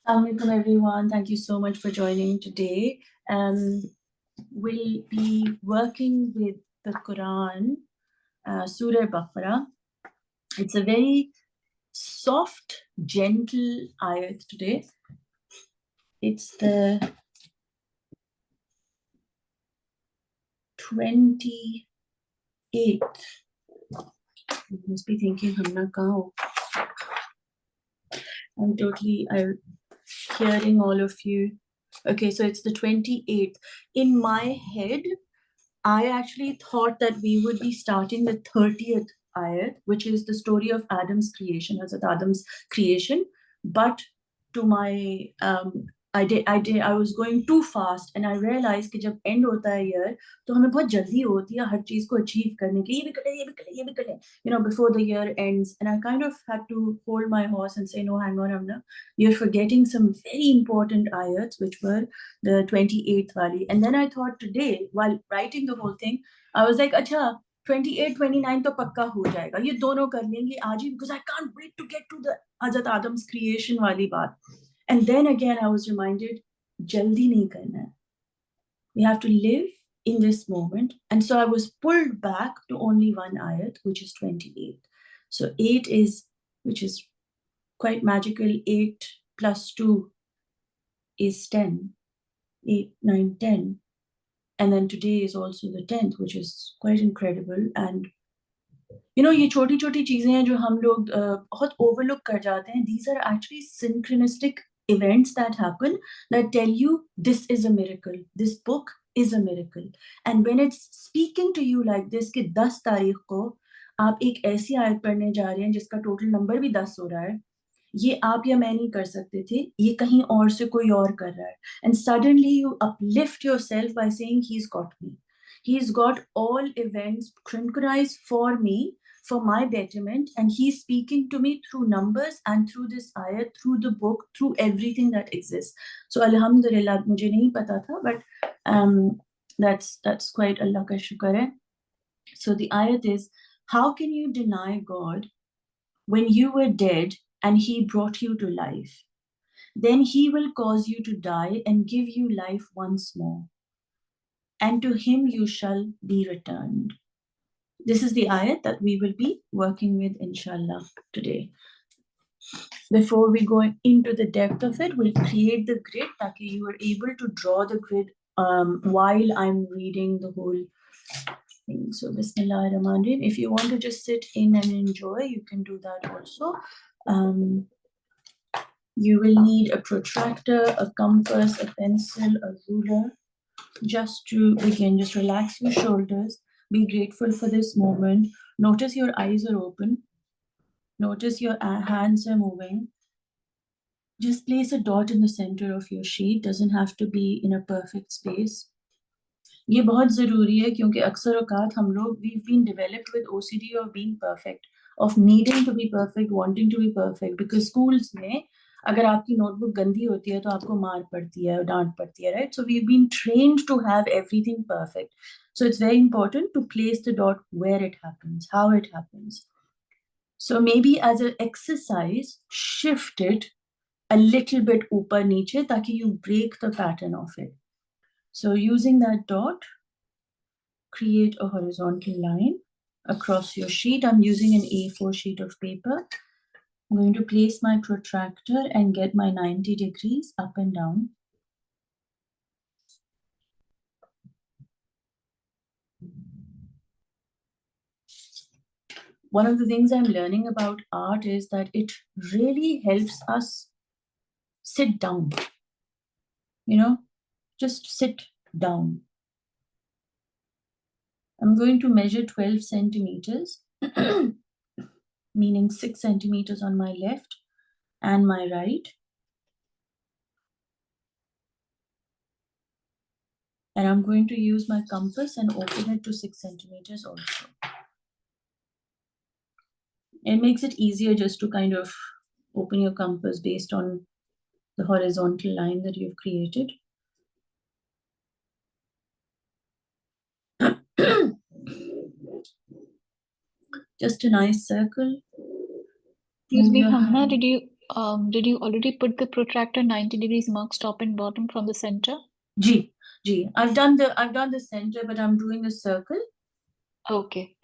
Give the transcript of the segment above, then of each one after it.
Assalamualaikum everyone. Thank you so much for joining today. We'll be working with the Quran, Surah Baqarah. It's a very soft, gentle ayat today. It's the 28th. You must be thinking, HUMNA kahan ho? I'm hearing all of you. Okay, so it's the 28th. In my head, I actually thought that we would be starting the 30th ayat, which is the story of Adam's creation, Hazrat Adam's creation. But to my, I was going too fast, and I realized कि जब end होता है year, तो हमें बहुत जल्दी होती है हर चीज को achieve करने की, ये भी करें, ये भी करें, ये भी करें, before the year ends. And I kind of had to hold my horse and say, no, hang on, Amna, you're forgetting some very important ayats, which were the 28th wali. And then I thought today, while writing the whole thing, I was like, acha, 28, 29 तो पक्का हो जाएगा, ये दोनों कर लेंगे आज ही, because I can't wait to get to the Hazrat Adam's creation wali baat. And then again, I was reminded, jaldi nahi karna hai. We have to live in this moment. And so I was pulled back to only one ayat, which is 28. So 8 is, which is quite magical, 8 plus 2 is 10. 8, 9, 10. And then today is also the 10th, which is quite incredible. And ये छोटी छोटी चीजें हैं जो हम लोग बहुत overlook कर जाते हैं. These are actually synchronistic events that happen that tell you this is a miracle. This book is a miracle. And when it's speaking to you like this कि 10 तारीख को आप एक ऐसी आयत पढ़ने जा रहे हैं जिसका टोटल नंबर भी 10 हो रहा है, ये आप या मैं नहीं कर सकते थे, ये कहीं और से कोई और कर रहा है. And suddenly you uplift yourself by saying he's got me. He's got all events synchronized for me, for my betterment, and he's speaking to me through numbers and through this ayat, through the book, through everything that exists. So alhamdulillah, mujhe nahi pata tha, but that's quite Allah ka shukr hai. So the ayat is, how can you deny God when you were dead and he brought you to life? Then he will cause you to die and give you life once more, and to him you shall be returned. This is the ayat that we will be working with, inshallah, today. Before we go into the depth of it, we'll create the grid that you are able to draw the grid while I'm reading the whole thing. So, Bismillah ar-Rahman ar-Rahim. If you want to just sit in and enjoy, you can do that also. You will need a protractor, a compass, a pencil, a ruler. Just to begin, just relax your shoulders. Be grateful for this moment. Notice your eyes are open. Notice your hands are moving. Just place a dot in the center of your sheet. Doesn't have to be in a perfect space. ये बहुत ज़रूरी है क्योंकि अक्सर औकात हम लोग we've been developed with OCD of being perfect, of needing to be perfect, wanting to be perfect. Because schools में अगर आपकी notebook गंदी होती है तो आपको मार पड़ती है, डांट पड़ती है, right? So we've been trained to have everything perfect. So it's very important to place the dot where it happens, how it happens. So maybe as an exercise, shift it a little bit ऊपर नीचे ताकि you break the pattern of it. So using that dot, create a horizontal line across your sheet. I'm using an A4 sheet of paper. I'm going to place my protractor and get my 90 degrees up and down. One of the things I'm learning about art is that it really helps us sit down. Just sit down. I'm going to measure 12 centimeters, meaning 6 centimeters on my left and my right. And I'm going to use my compass and open it to 6 centimeters also. It makes it easier just to kind of open your compass based on the horizontal line that you've created. Just a nice circle. Excuse me, HUMNA, did you Did you already put the protractor 90 degrees marks top and bottom from the center? Ji, I've done the center, but I'm doing a circle. Okay.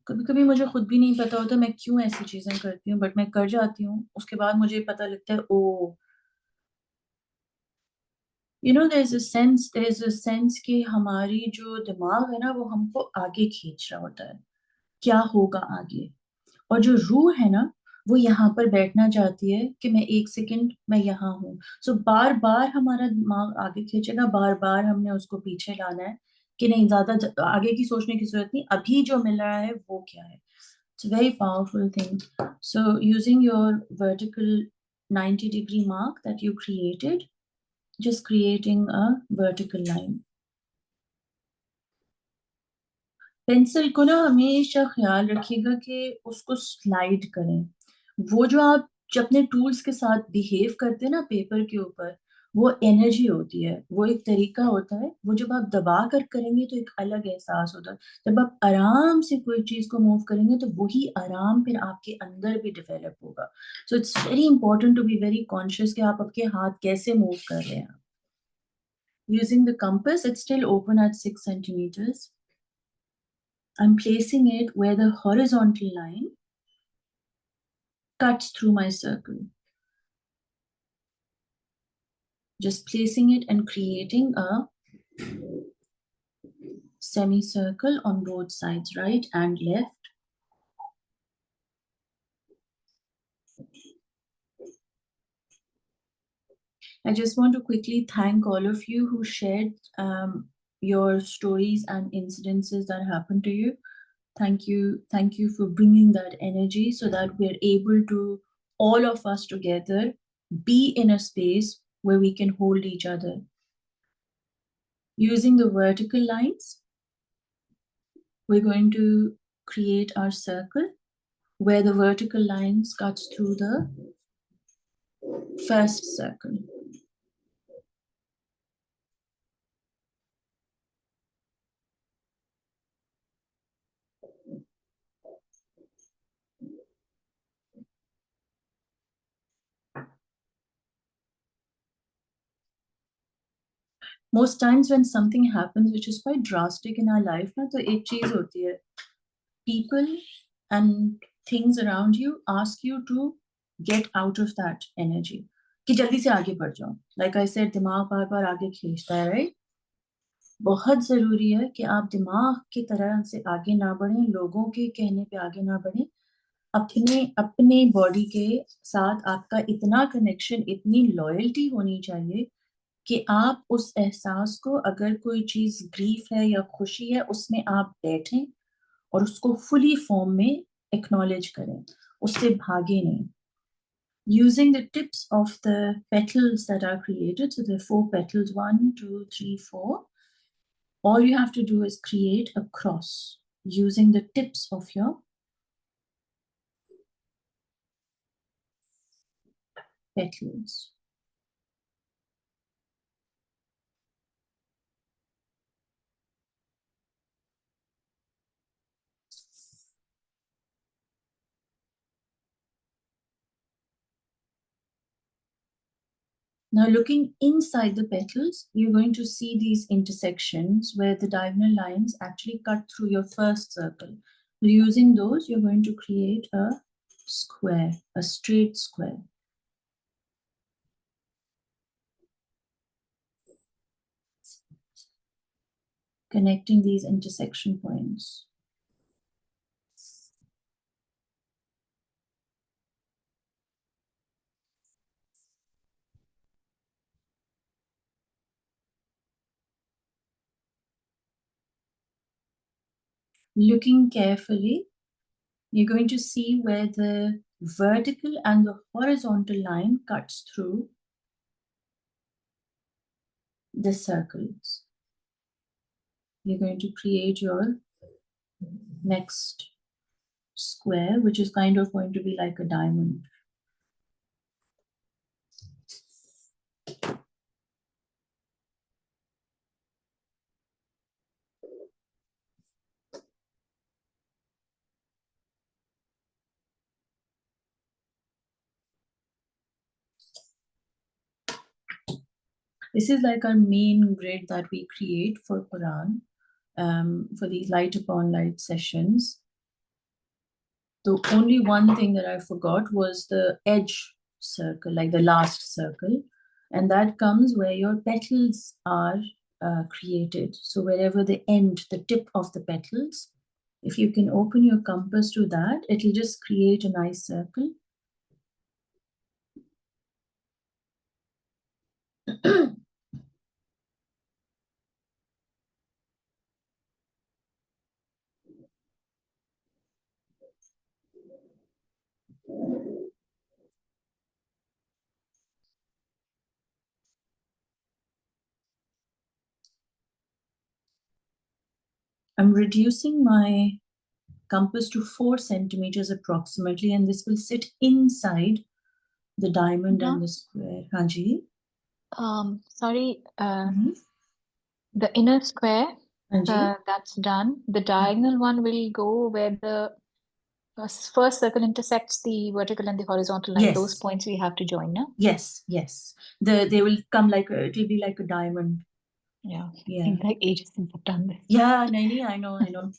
कभी कभी मुझे खुद भी नहीं पता होता मैं क्यों ऐसी चीजें करती हूँ, बट मैं कर जाती हूँ, उसके बाद मुझे पता लगता है ओ there's a sense कि हमारी जो दिमाग है ना वो हमको आगे खींच रहा होता है, क्या होगा आगे। और जो रूह है ना वो यहाँ पर बैठना चाहती है कि मैं एक सेकंड मैं यहाँ हूँ। सो बार बार हमारा दिमाग आगे खींचेगा, बार बार हमने उसको पीछे लाना है कि नहीं, ज्यादा आगे की सोचने की जरूरत नहीं, अभी जो मिल रहा है वो क्या है। It's very powerful thing. So using your vertical 90-degree mark that you created, just creating a vertical line. Pencil को ना हमेशा ख्याल रखिएगा कि उसको स्लाइड करें। वो जो आप जब अपने टूल्स के साथ बिहेव करते हैं ना पेपर के ऊपर, वो एनर्जी होती है, वो एक तरीका होता है। वो जब आप दबा कर करेंगे तो एक अलग एहसास होता है, जब आप आराम से कोई चीज को मूव करेंगे तो वही आराम फिर आपके अंदर भी डेवलप होगा। So it's very important to be very conscious कि आप आपके हाथ कैसे मूव कर रहे हैं। Using the compass, it's still open at 6 centimeters. I'm placing it where the horizontal line cuts through my circle. Just placing it and creating a semicircle on both sides, right and left. I just want to quickly thank all of you who shared your stories and incidences that happened to you. Thank you for bringing that energy so that we're able to, all of us together, be in a space where we can hold each other. Using the vertical lines, we're going to create our circle where the vertical lines cuts through the first circle. Most times when something happens which is quite drastic in our life ना, तो एक चीज होती है, people and things around you ask you to get out of that energy, कि जल्दी से आगे बढ़ जाओ। Like I said, दिमाग बार बार आगे खींचता है, right? बहुत जरूरी है कि आप दिमाग की तरह से आगे ना बढ़ें, लोगों के कहने पे आगे ना बढ़ें। अपने अपने बॉडी के साथ आपका इतना कनेक्शन, इतनी लॉयल्टी होनी चाहिए कि आप उस एहसास को, अगर कोई चीज ग्रीफ है या खुशी है, उसमें आप बैठें और उसको फुली फॉर्म में एक्नॉलेज करें, उससे भागे नहीं। Using the tips of the petals that are created, so there are 4 petals, 1, 2, 3, 4. All you have to do is create a cross using the tips of your petals. Now looking inside the petals, you're going to see these intersections where the diagonal lines actually cut through your first circle. Using those, you're going to create a square, a straight square. Connecting these intersection points. Looking carefully, you're going to see where the vertical and the horizontal line cuts through the circles. You're going to create your next square, which is kind of going to be like a diamond. This is like our main grid that we create for Quran, for these light upon light sessions. The only one thing that I forgot was the edge circle, like the last circle. And that comes where your petals are created. So wherever the end, the tip of the petals, if you can open your compass to that, it'll just create a nice circle. I'm reducing my compass to 4 centimeters approximately, and this will sit inside the diamond and the square. Hanji? Sorry, Mhm. the inner square, Hanji? that's done. The diagonal one will go where the first circle intersects the vertical and the horizontal line. Yes. Those points we have to join, no? Yes, yes. They will come like it'll be like a diamond. Yeah. Yeah. Seems like ages since I've done this. Yeah, Naini, I know, I know.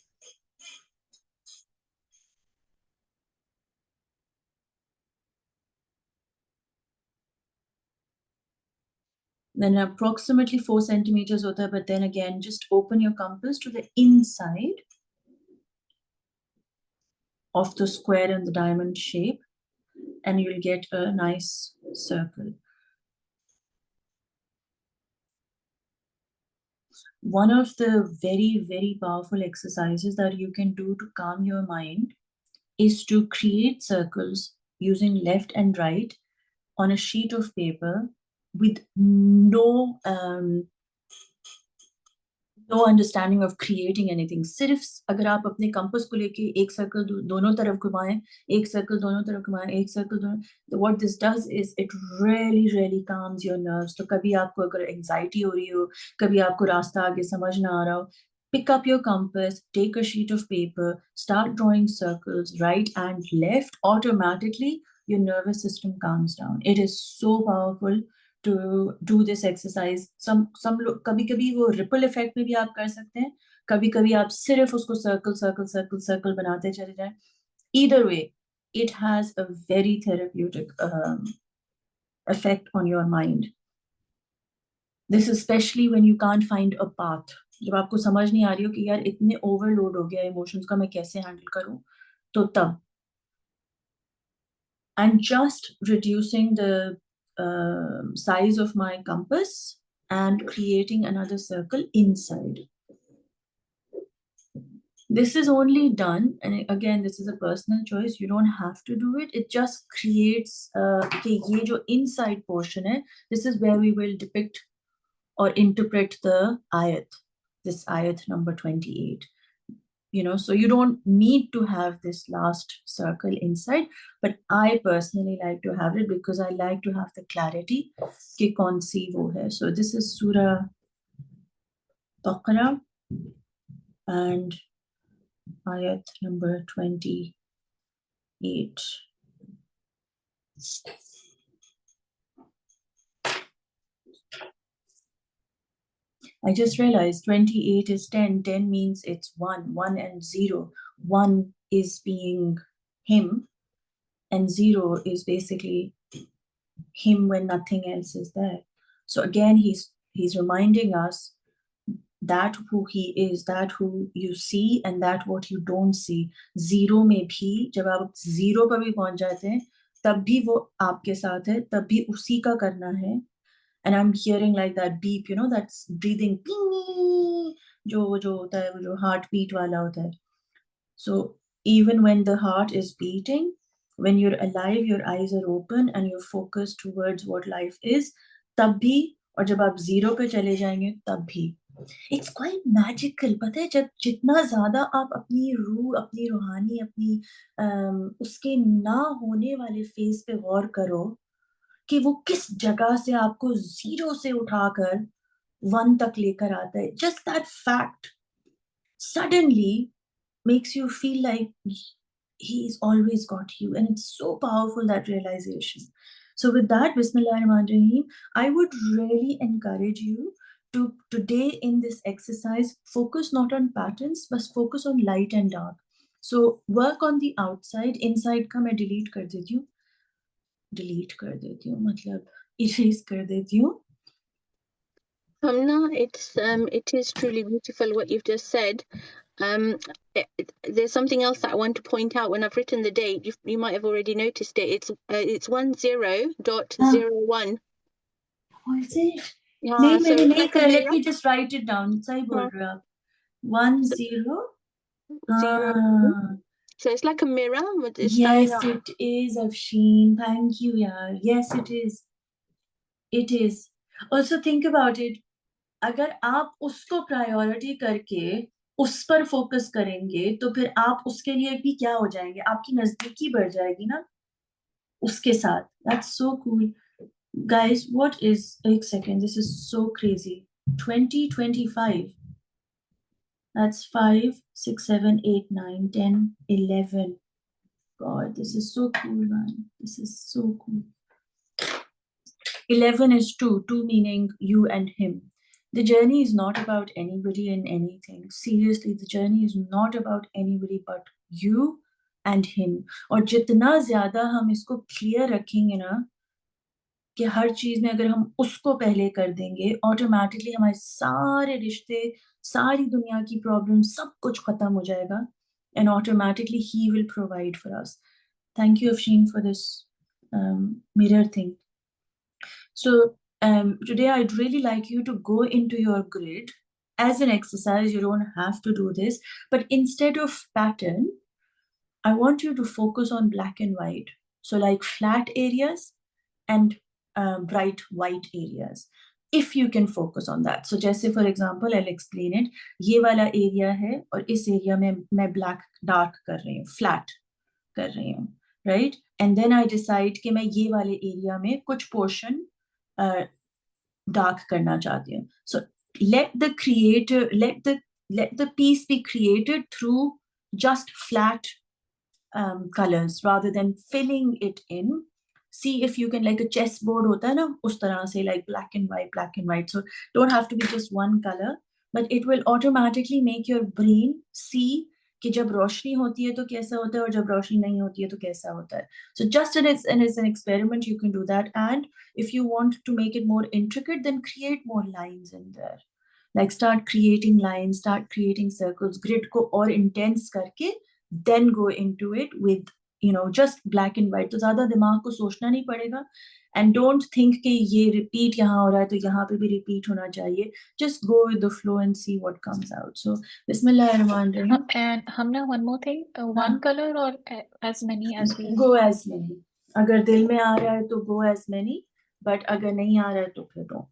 Then approximately 4 centimeters hota hai, but then again, just open your compass to the inside of the square and the diamond shape, and you'll get a nice circle. One of the very, very powerful exercises that you can do to calm your mind is to create circles using left and right on a sheet of paper with no understanding of creating anything. सिर्फ अगर आप अपने compass को लेके एक circle दोनों तरफ घुमाएं, एक सर्कल दोनों तरफ घुमाएं, एक सर्कल दोनों, what this does is it really calms your nerves. तो कभी आपको अगर anxiety हो रही हो, कभी आपको रास्ता आगे समझ ना आ रहा हो, pick up your compass, take a sheet of paper, start drawing circles right and left. Automatically your nervous system calms down. It is so powerful to do this exercise. some लोग कभी-कभी वो ripple effect में भी आप कर सकते हैं, कभी-कभी आप सिर्फ उसको circle बनाते चले जाएं. Either way, it has a very therapeutic effect on your mind. This especially when you can't find a path. जब आपको समझ नहीं आ रही हो कि यार इतने overload हो गया emotions का, मैं कैसे handle करूं, तो तब I'm just reducing the size of my compass and creating another circle inside. This is only done, and again, this is a personal choice. You don't have to do it. It just creates, okay, ye jo inside portion hai, this is where we will depict or interpret the ayat, this ayat number 28. So you don't need to have this last circle inside, but I personally like to have it because I like to have the clarity कि कौन सी वो है. So this is Surah Baqarah and ayat number 28. I just realized 28 is 10. 10 means it's 1. 1 and 0. 1 is being him, and 0 is basically him when nothing else is there. So again, he's reminding us that who he is, that who you see, and that what you don't see. Zero में भी जब आप zero पर भी पहुंच जाते हैं, तब भी वो आपके साथ है, तब भी उसी का करना है. And I'm hearing like that beep, that's breathing, जो होता है, वो जो heartbeat वाला होता है. So even when the heart is beating, when you're alive, your eyes are open and you're focused towards what life is, तब भी, और जब आप zero पे चले जाएंगे तब भी. It's quite magical. पता है, जब जितना ज्यादा आप अपनी रूह, अपनी रूहानी, अपनी उसके ना होने वाले फेज पे गौर करो कि वो किस जगह से आपको जीरो से उठाकर वन तक लेकर आता है, just that fact suddenly makes you feel like he's always got you, and it's so powerful, that realization. So with that, Bismillahirrahmanirrahim, I would really encourage you to today in this exercise, focus not on patterns, but focus on light and dark. So work on the outside, inside का मैं delete कर देती हूँ, मतलब erase कर देती हूँ. Humna, it is truly beautiful what you've just said. There's something else that I want to point out. When I've written the date, you might have already noticed it. It's 10.01. Oh, is it? Yeah, नहीं, so मैंने it's नहीं like a करा. Let mirror. me just write it down. सही बोल रहे हो आप. 10. Zero. हाँ. So it's like a mirror. It's Yes, standing up. it is, Afshin. Thank you, yaar. Yes, it is. It is. Also think about it. अगर आप उसको priority करके उस पर फोकस करेंगे तो फिर आप उसके लिए भी क्या हो जाएंगे, आपकी नजदीकी बढ़ जाएगी ना उसके साथ. That's so cool. Guys, what is, एक second, this is so crazy. 2025. That's 5, 6, 7, 8, 9, 10, 11. God, this is so cool, man. This is so cool. 11 is 2 meaning you and him. The journey is not about anybody and anything. Seriously, the journey is not about anybody but you and him. और जितना ज़्यादा हम इसको clear रखेंगे ना कि हर चीज़ में अगर हम उसको पहले कर देंगे, automatically हमारे सारे रिश्ते, सारी दुनिया की प्रॉब्लम, सब कुछ खत्म हो जाएगा, and automatically he will provide for us. Thank you, Afshin, for this mirror thing. So today I'd really like you to go into your grid as an exercise. You don't have to do this, but instead of pattern, I want you to focus on black and white. So like flat areas and bright white areas. If you can focus on that. So just say, for example, I'll explain it. ये वाला area है और इस area में मैं black dark कर रही हूँ, flat कर रही हूँ, right? And then I decide कि मैं ये वाले area में कुछ portion dark करना चाहती हूँ. So let the piece be created through just flat colors rather than filling it in. See if you can, like a chessboard होता है ना, उस तरह से, like black and white. So don't have to be just one color, but it will automatically make your brain see कि जब रोशनी होती है तो कैसा होता है और जब रोशनी नहीं होती है तो कैसा होता है. So just as an experiment, you can do that. And if you want to make it more intricate, then create more lines in there. Like start creating lines, start creating circles, grid को और intense करके, then go into it with just black and white. तो ज़्यादा दिमाग को सोचना नहीं पड़ेगा. And don't think कि ये repeat यहाँ हो रहा है तो यहाँ पे भी repeat होना चाहिए. Just go with the flow and see what comes out. So Bismillahirrahmanirrahim. And Hamna, one more thing. One color or as many as we... Go as many. अगर दिल में आ रहा है तो go as many. But अगर नहीं आ रहा है तो फिर don't.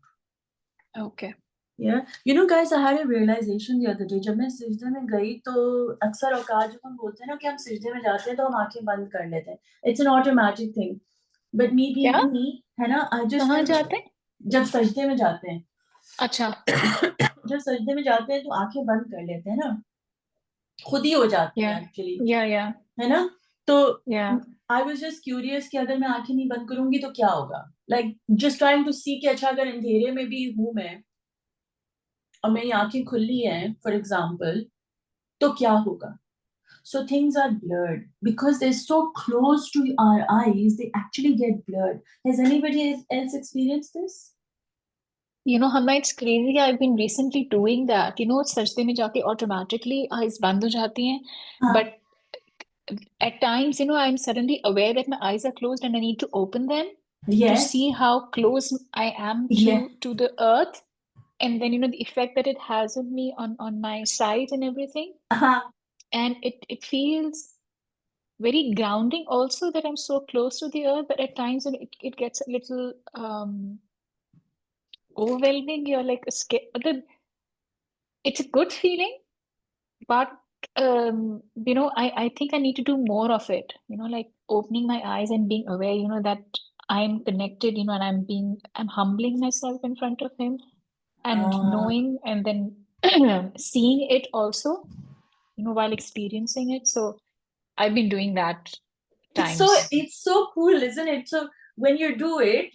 Okay. Yeah, guys, I had a realization the other day. जब मैं सिजदे में गई तो अक्सर औकात जब हम बोलते हैं ना कि हम सिजदे में जाते हैं तो हम आंखें बंद कर लेते हैं. It's an automatic thing. But me being me, है ना, I just कहाँ जाते हैं? जब सजदे में जाते हैं. अच्छा. जब सजदे में जाते हैं तो आंखें बंद कर लेते हैं ना, खुद ही हो जाती हैं actually. Yeah. है ना, तो yeah. I was just curious कि अगर मैं आंखें नहीं बंद करूंगी तो क्या होगा. Like just trying to see कि अच्छा अगर अंधेरे में भी हूँ मैं और मेरी आंखें खुली हैं, for example, तो क्या होगा. So things are blurred because they're so close to our eyes, they actually get blurred. Has anybody else experienced this? Hamna, it's crazy. I've been recently doing that. Sajde mein jaake automatically eyes band ho jati hain. But at times, I'm suddenly aware that my eyes are closed and I need to open them to see how close I am to the earth. And then, the effect that it has on me on my sight and everything. And it feels very grounding also that I'm so close to the earth, but at times it gets a little overwhelming. You're like it's a good feeling, but I think I need to do more of it, like opening my eyes and being aware, that I'm connected, and I'm humbling myself in front of him and knowing and then seeing it also, while experiencing it. So I've been doing that times. It's so cool, isn't it? So when you do it,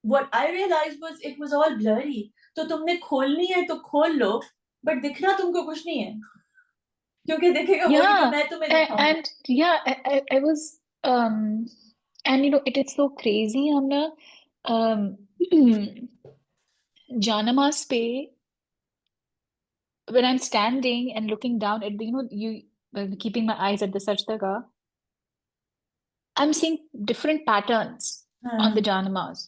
what I realized was it was all blurry. तो तुमने खोलनी है तो खोल लो, but दिखना तुमको कुछ नहीं है, क्योंकि दिखेगा वही जो Yeah, मैं तुम्हें दिखाऊंगी. and yeah, I was and you know it is so crazy, Hamna. Janamas pe, when I'm standing and looking down at the, you know, keeping my eyes at the Sajdaga, I'm seeing different patterns on the Janamas.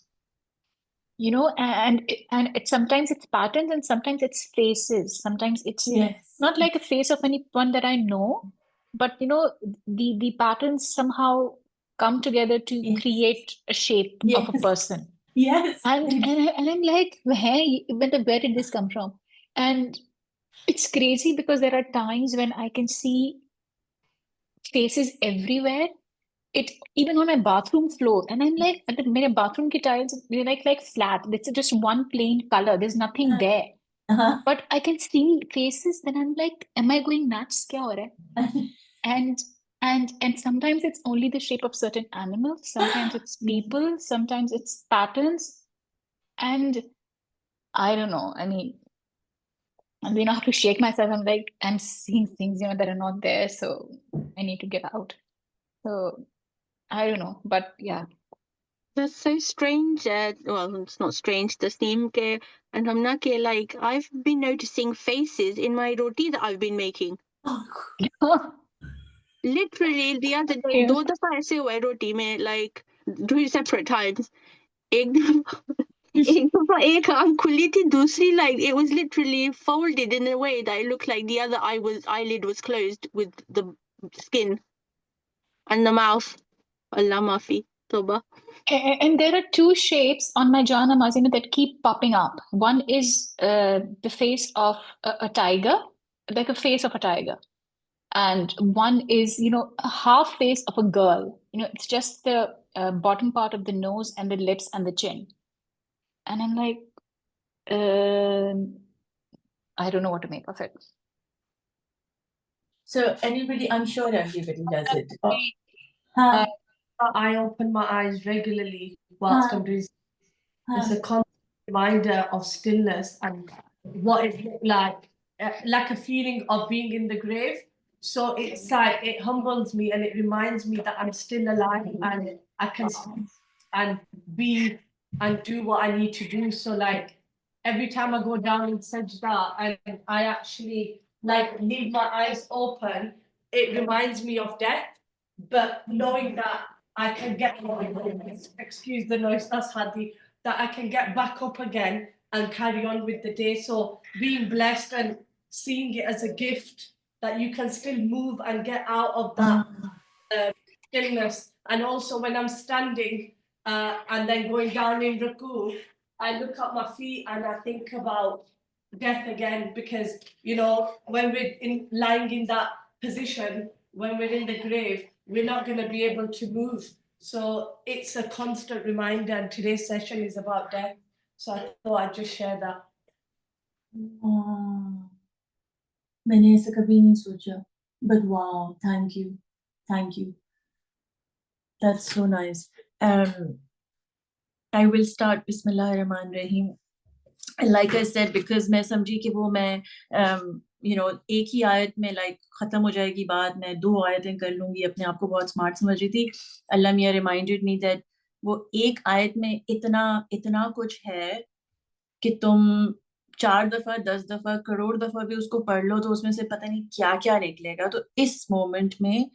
You know, and it sometimes it's patterns and sometimes it's faces. Sometimes it's Yes. not like a face of anyone that I know, but you know, the patterns somehow come together to Yes. create a shape of a Yes. person. Yes. And I'm like, where did this come from? And it's crazy because there are times when I can see faces everywhere. It even on my bathroom floor, and I'm like, my bathroom ki tiles, they're like flat. It's just one plain color. There's nothing there. But I can see faces, then I'm like, am I going nuts? Kya ho raha hai? And sometimes it's only the shape of certain animals, sometimes it's people, sometimes it's patterns. And I don't know. I mean, you know, I have to shake myself. I'm like, I'm seeing things, you know, that are not there. So I need to get out. So I don't know. But yeah. That's so strange. Well, it's not strange. Tasneem ke and Hamna ke, like, I've been noticing faces in my roti that I've been making. Literally the other day, Yeah. 2 dafa aise hua hai roti mein, like 2 separate times. एक dafa ek आंख खुली थी, दूसरी, like, it was literally folded in a way that it looked like the other eyelid was closed with the skin and the mouth. Allah maafi, toba. And there are two shapes on my janamas, you know, that keep popping up. One is the face of a tiger, like a face of a tiger. And one is, you know, a half face of a girl. You know, it's just the bottom part of the nose and the lips and the chin. And I'm like, I don't know what to make of it. So anybody, I'm sure everybody does it. I open my eyes regularly whilst I'm doing. It's a constant reminder of stillness and what it looked like a feeling of being in the grave. So it's like it humbles me and it reminds me that I'm still alive and I can stand and be and do what I need to do. So like every time I go down in sajda and I actually like leave my eyes open, it reminds me of death. But knowing that I can get, excuse the noise, that's Hadi, that I can get back up again and carry on with the day. So being blessed and seeing it as a gift that you can still move and get out of that stillness. And also when I'm standing and then going down in ruku, I look at my feet and I think about death again, because you know when we're lying in that position, when we're in the grave, we're not going to be able to move. So it's a constant reminder, and today's session is about death. So I thought I'd just share that. मैंने ऐसा कभी नहीं सोचा, but wow, thank you. That's so nice. I will start Bismillahirrahmanirrahim. Like I said, because मैं समझी कि वो मैं you know एक ही आयत में like खत्म हो जाएगी बात, मैं 2 आयतें कर लूंगी, अपने आप को बहुत स्मार्ट समझ रही थी. अल्लाह मियां reminded me that वो एक आयत में इतना कुछ है कि तुम 4 दफा 10 दफा करोड़ दफा भी उसको पढ़ लो तो उसमें से पता नहीं क्या क्या निकलेगा. तो इस मोमेंट में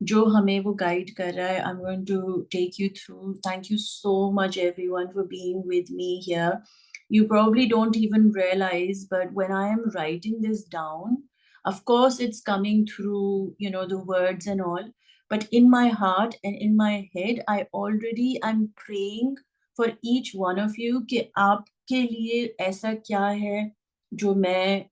जो हमें वो गाइड कर रहा है, I'm going to take you through. Thank you so much everyone for being with me here. You probably don't even realize, but when I am writing this down, of course it's coming through, you know, the words and all, but in my heart and in my head, I'm praying for each one of you कि आपके लिए ऐसा क्या है जो मैं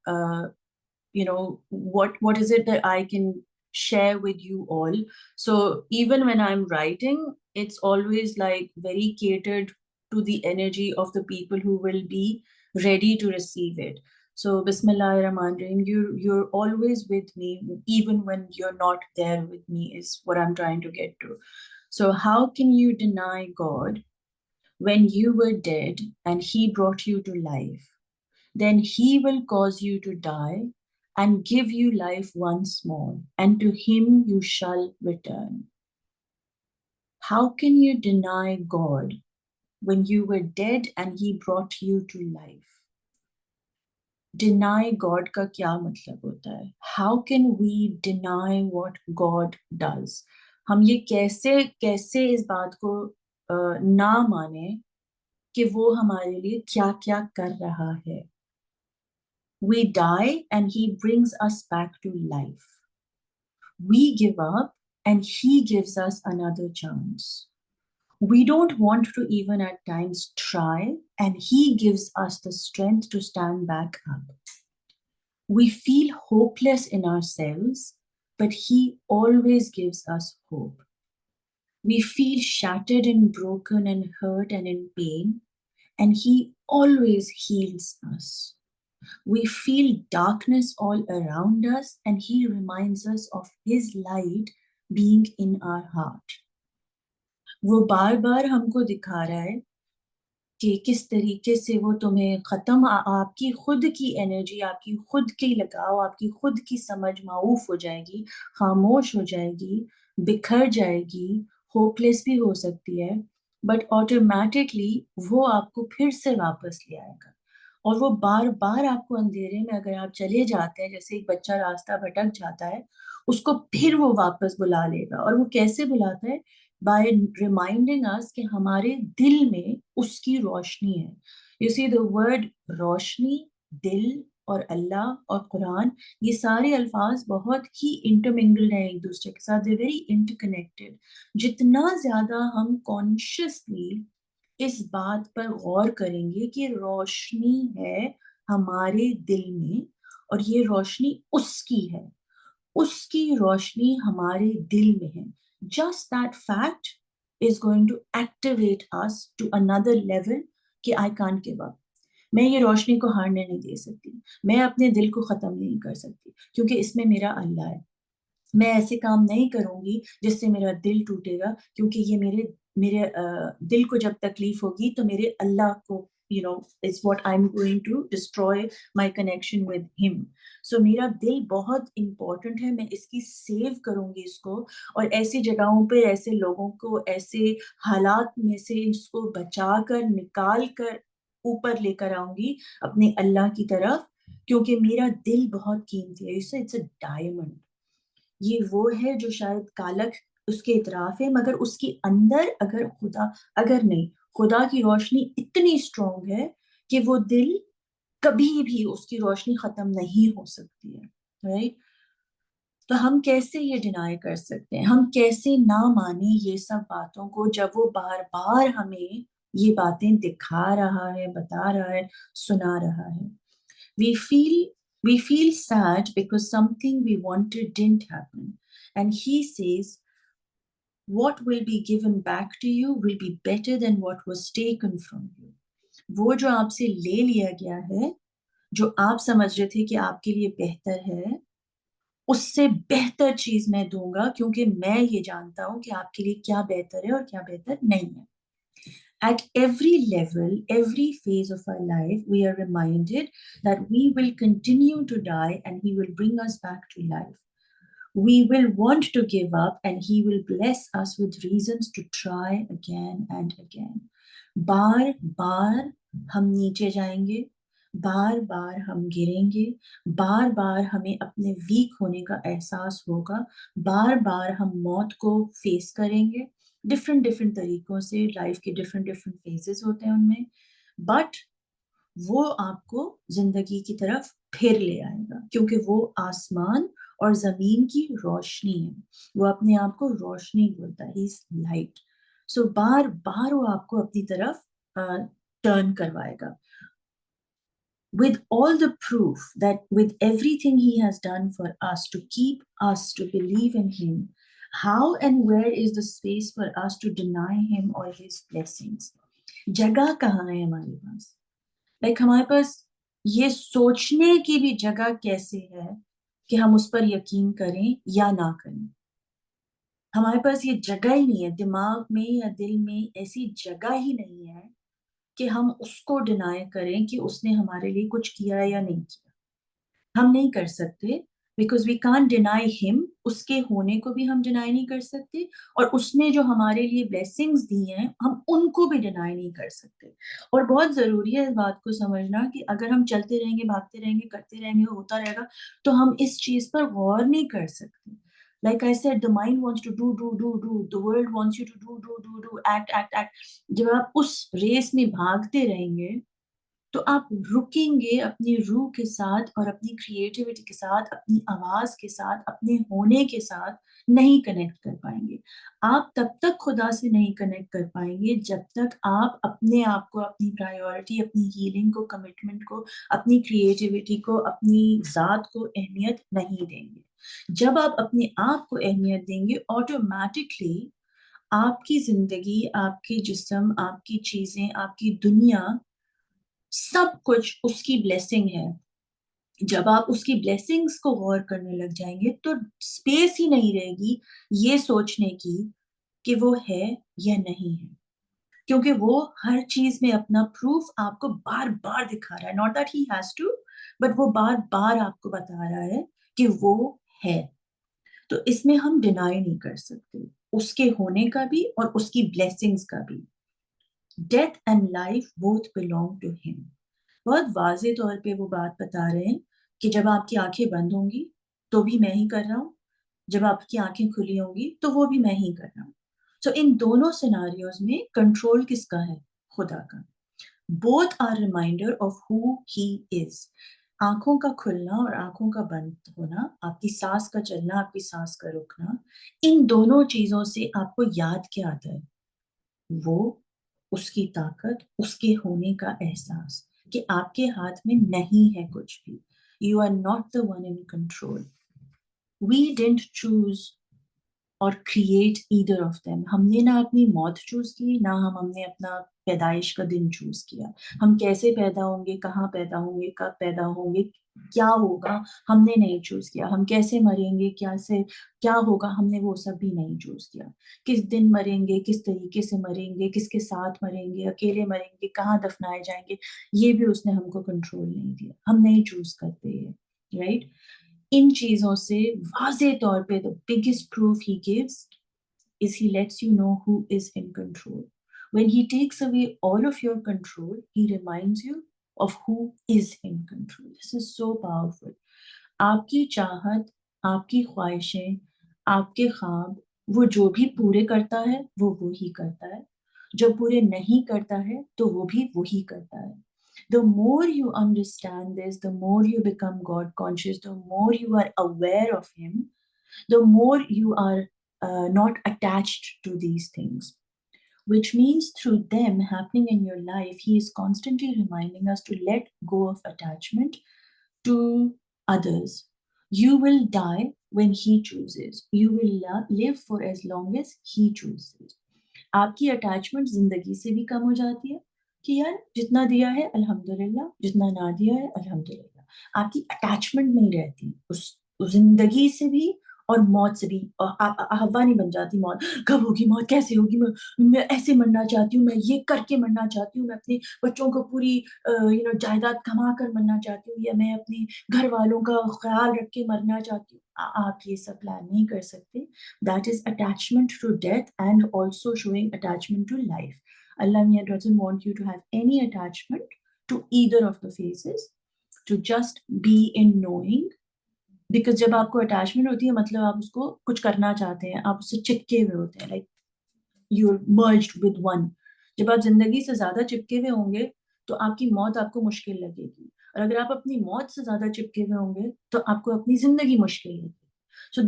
you know, what is it that I can share with you all. So even when I'm writing, it's always like very catered to the energy of the people who will be ready to receive it. So Bismillahirrahmanirrahim, you're always with me, even when you're not there with me, is what I'm trying to get to. So how can you deny God when you were dead and he brought you to life? Then he will cause you to die and give you life once more, and to him you shall return. How can you deny God when you were dead and he brought you to life? Deny God का क्या मतलब होता है? How can we deny what God does? हम ये कैसे इस बात को ना माने कि वो हमारे लिए क्या क्या कर रहा है? We die and he brings us back to life. We give up and he gives us another chance. We don't want to even at times try, and he gives us the strength to stand back up. We feel hopeless in ourselves, but he always gives us hope. We feel shattered and broken and hurt and in pain, and he always heals us. We feel darkness all around us, and he reminds us of his light being in our heart. वो बार बार हमको दिखा रहा है कि किस तरीके से वो तुम्हें खत्म आपकी खुद की एनर्जी, आपकी खुद की लगाव, आपकी खुद की समझ माऊफ हो जाएगी, खामोश हो जाएगी, बिखर जाएगी, होपलेस भी हो सकती है, बट ऑटोमेटिकली वो आपको फिर से वापस ले आएगा. और वो बार बार आपको अंधेरे में अगर आप चले जाते हैं, जैसे एक बच्चा रास्ता भटक जाता है, उसको फिर वो वापस बुला लेगा. और वो कैसे बुलाता है? by reminding us कि हमारे दिल में उसकी रोशनी है. You see the word रोशनी, दिल और अल्लाह और कुरान, ये सारे अल्फाज बहुत ही इंटरमिंगल्ड हैं एक दूसरे के साथ. They're very interconnected. जितना ज्यादा हम कॉन्शियसली इस बात पर गौर करेंगे कि रोशनी है हमारे दिल में और ये रोशनी उसकी है, उसकी रोशनी हमारे दिल में है, just that fact is going to activate us to another level कि I can't give up. मैं ये रोशनी को हारने नहीं दे सकती, मैं अपने दिल को खत्म नहीं कर सकती, क्योंकि इसमें मेरा अल्लाह है. मैं ऐसे काम नहीं करूंगी जिससे मेरा दिल टूटेगा, क्योंकि ये मेरे मेरे दिल को जब तकलीफ होगी तो मेरे अल्लाह को is what I'm going to destroy my connection with him. So मेरा दिल बहुत important है, मैं इसकी सेव करूंगी इसको, और ऐसी जगहों पे ऐसे लोगों को ऐसे हालात में से इसको बचा कर निकाल कर ऊपर लेकर आऊंगी अपने अल्लाह की तरफ, क्योंकि मेरा दिल बहुत कीमती है. It's a diamond. ये वो है जो शायद कालक उसके इतराफ है, मगर उसके अंदर अगर नहीं, खुदा की रोशनी इतनी स्ट्रॉन्ग है कि वो दिल कभी भी उसकी रोशनी खत्म नहीं हो सकती है. राइट? तो हम कैसे ये डिनाई कर सकते हैं? हम कैसे ना माने ये सब बातों को जब वो बार बार हमें ये बातें दिखा रहा है, बता रहा है, सुना रहा है? We feel sad because something we wanted didn't happen. And he says, what will be given back to you will be better than what was taken from you. वो जो आपसे ले लिया गया है, जो आप समझ रहे थे कि आपके लिए बेहतर है, उससे बेहतर चीज मैं दूंगा, क्योंकि मैं ये जानता हूं कि आपके लिए क्या बेहतर है और क्या बेहतर नहीं है. At every level, every phase of our life, we are reminded that we will continue to die and he will bring us back to life. We will want to give up and he will bless us with reasons to try again and again. बार बार हम नीचे जाएंगे, बार बार हम गिरेंगे, बार बार हमें अपने week होने का एहसास होगा, बार बार हम मौत को फेस करेंगे. डिफरेंट तरीकों से लाइफ के डिफरेंट फेजेस होते हैं उनमें, बट वो आपको जिंदगी की तरफ फिर ले आएगा, क्योंकि वो आसमान और जमीन की रोशनी है. वो अपने आप को रोशनी बोलता है, इज लाइट. सो बार बार वो आपको अपनी तरफ टर्न करवाएगा. With all the proof that with everything he has done for us to keep us to believe in him, how and where is the space for us to deny him or his blessings? जगह कहाँ है हमारे पास? Like हमारे पास ये सोचने की भी जगह कैसे है कि हम उस पर यकीन करें या ना करें? हमारे पास ये जगह ही नहीं है, दिमाग में या दिल में ऐसी जगह ही नहीं है कि हम उसको डिनाई करें कि उसने हमारे लिए कुछ किया या नहीं किया। हम नहीं कर सकते, because we can't deny him. उसके होने को भी हम डिनाई नहीं कर सकते, और उसने जो हमारे लिए ब्लेसिंग्स दी हैं हम उनको भी डिनाई नहीं कर सकते। और बहुत जरूरी है इस बात को समझना कि अगर हम चलते रहेंगे, भागते रहेंगे, करते रहेंगे, होता रहेगा, तो हम इस चीज पर गौर नहीं कर सकते। Like I said, the mind wants to do. The world wants you to do, act. जब आप उस रेस में भागते रहेंगे तो आप रुकेंगे अपनी रूह के साथ और अपनी क्रिएटिविटी के साथ, अपनी आवाज के साथ, अपने होने के साथ नहीं कनेक्ट कर पाएंगे। आप तब तक खुदा से नहीं कनेक्ट कर पाएंगे जब तक आप अपने आप को, अपनी प्रायोरिटी, अपनी हीलिंग को, कमिटमेंट को, अपनी क्रिएटिविटी को, अपनी जात को अहमियत नहीं देंगे। जब आप अपने आप को अहमियत देंगे, ऑटोमेटिकली आपकी जिंदगी, आपके जिस्म, आपकी चीजें, आपकी दुनिया, सब कुछ उसकी ब्लेसिंग है। जब आप उसकी ब्लेसिंग्स को गौर करने लग जाएंगे तो स्पेस ही नहीं रहेगी ये सोचने की कि वो है या नहीं है, क्योंकि वो हर चीज में अपना प्रूफ आपको बार बार दिखा रहा है। Not that he has to, but वो बार बार आपको बता रहा है कि वो है। तो इसमें हम डिनाई नहीं कर सकते उसके होने का भी और उसकी ब्लेसिंग्स का भी। Death and life both belong to him. बहुत वाजे तौर पे वो बात बता रहे हैं कि जब आपकी आंखें बंद होंगी तो भी मैं ही कर रहा हूँ, जब आपकी आंखें खुली होंगी तो वो भी मैं ही कर रहा हूँ। सो इन दोनों सिनारियोज में कंट्रोल किसका है? खुदा का। Both are reminder of who he is. आंखों का खुलना और आंखों का बंद होना, आपकी सांस का चलना, आपकी सांस का रुकना, इन दोनों चीजों से आपको याद क्या आता है? वो उसकी ताकत, उसके होने का एहसास कि आपके हाथ में नहीं है कुछ भी। You are not the one in control. We didn't choose और क्रिएट ईदर ऑफ देम। हमने ना अपनी मौत चूज की, ना हमने अपना पैदाइश का दिन चूज किया। हम कैसे पैदा होंगे, कहाँ पैदा होंगे, कब पैदा होंगे, क्या होगा, हमने नहीं चूज किया। हम कैसे मरेंगे, क्या होगा, हमने वो सब भी नहीं चूज किया। किस दिन मरेंगे, किस तरीके से मरेंगे, किसके साथ मरेंगे, अकेले मरेंगे, कहाँ दफनाए जाएंगे, ये भी उसने हमको कंट्रोल नहीं दिया। हम नहीं चूज करते ये, राइट? इन चीजों से वाजे तौर पे the biggest proof he gives is he lets you know who is in control. When he takes away all of your control, he reminds you of who is in control. This is so powerful. आपकी चाहत, आपकी ख्वाहिशें, आपके ख्वाब, वो जो भी पूरे करता है वो ही करता है। जो पूरे नहीं करता है तो वो भी वही करता है। The more you understand this, the more you become God conscious, the more you are aware of him, the more you are not attached to these things, which means through them happening in your life, he is constantly reminding us to let go of attachment to others. You will die when he chooses. You will live for as long as he chooses. आपकी attachment जिंदगी से भी कम हो जाती है कि यार जितना दिया है अल्हम्दुलिल्लाह, जितना ना दिया है अल्हम्दुलिल्लाह। आपकी अटैचमेंट नहीं रहती उस जिंदगी से भी और मौत से भी। और हवा नहीं बन जाती मौत, कब होगी मौत, कैसे होगी, मैं ऐसे मरना चाहती हूँ, मैं ये करके मरना चाहती हूँ, मैं अपने बच्चों को पूरी जायदाद कमा कर मरना चाहती हूँ, या मैं अपने घर वालों का ख्याल रख के मरना चाहती हूँ। आप ये सब प्लान नहीं कर सकते। That is attachment to death and also showing attachment to life. Allah doesn't want you to have any attachment to either of the phases, to just be in knowing. Because जब आपको attachment होती है मतलब आप उसको कुछ करना चाहते हैं, आप उससे चिपके हुए होते हैं, like you're merged with one. जब आप जिंदगी से ज्यादा चिपके हुए होंगे तो आपकी मौत आपको मुश्किल लगेगी, और अगर आप अपनी मौत से ज्यादा चिपके हुए होंगे तो आपको अपनी जिंदगी मुश्किल लगेगी। सो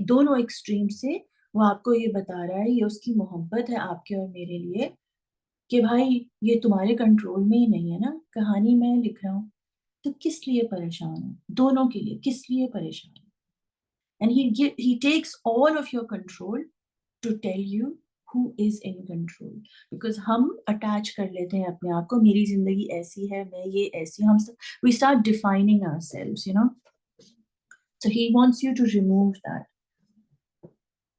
दोनों एक्सट्रीम से वो आपको ये बता रहा है, ये उसकी मोहब्बत है आपके और मेरे लिए, कि भाई ये तुम्हारे कंट्रोल में ही नहीं है ना, कहानी मैं लिख रहा हूँ, तो किस लिए परेशान हो? दोनों के लिए किस लिए परेशान हो? And he takes all of your control to tell you who is in control. Because हम अटैच कर लेते हैं अपने आप को, मेरी जिंदगी ऐसी है, मैं ये ऐसी, हम सब we start defining ourselves, you know. So he wants you to remove that.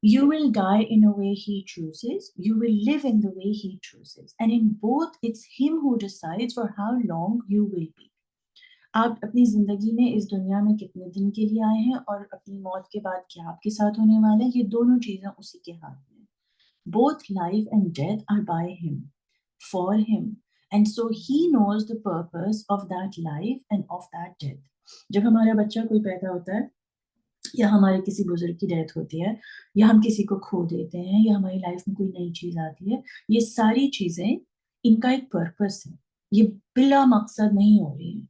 You will die in a way he chooses. You will live in the way he chooses. And in both, it's him who decides for how long you will be. आप अपनी जिंदगी में इस दुनिया में कितने दिन के लिए आए हैं और अपनी मौत के बाद क्या आपके साथ होने वाला है, ये दोनों चीजें उसी के हाथ में. Both life and death are by him, for him. And so he knows the purpose of that life and of that death. जब हमारा बच्चा कोई पैदा होता है या हमारे किसी बुजुर्ग की डेथ होती है या हम किसी को खो देते हैं या हमारी लाइफ में कोई नई चीज आती है, ये सारी चीजें, इनका एक पर्पस है. ये बिला मकसद नहीं हो रही है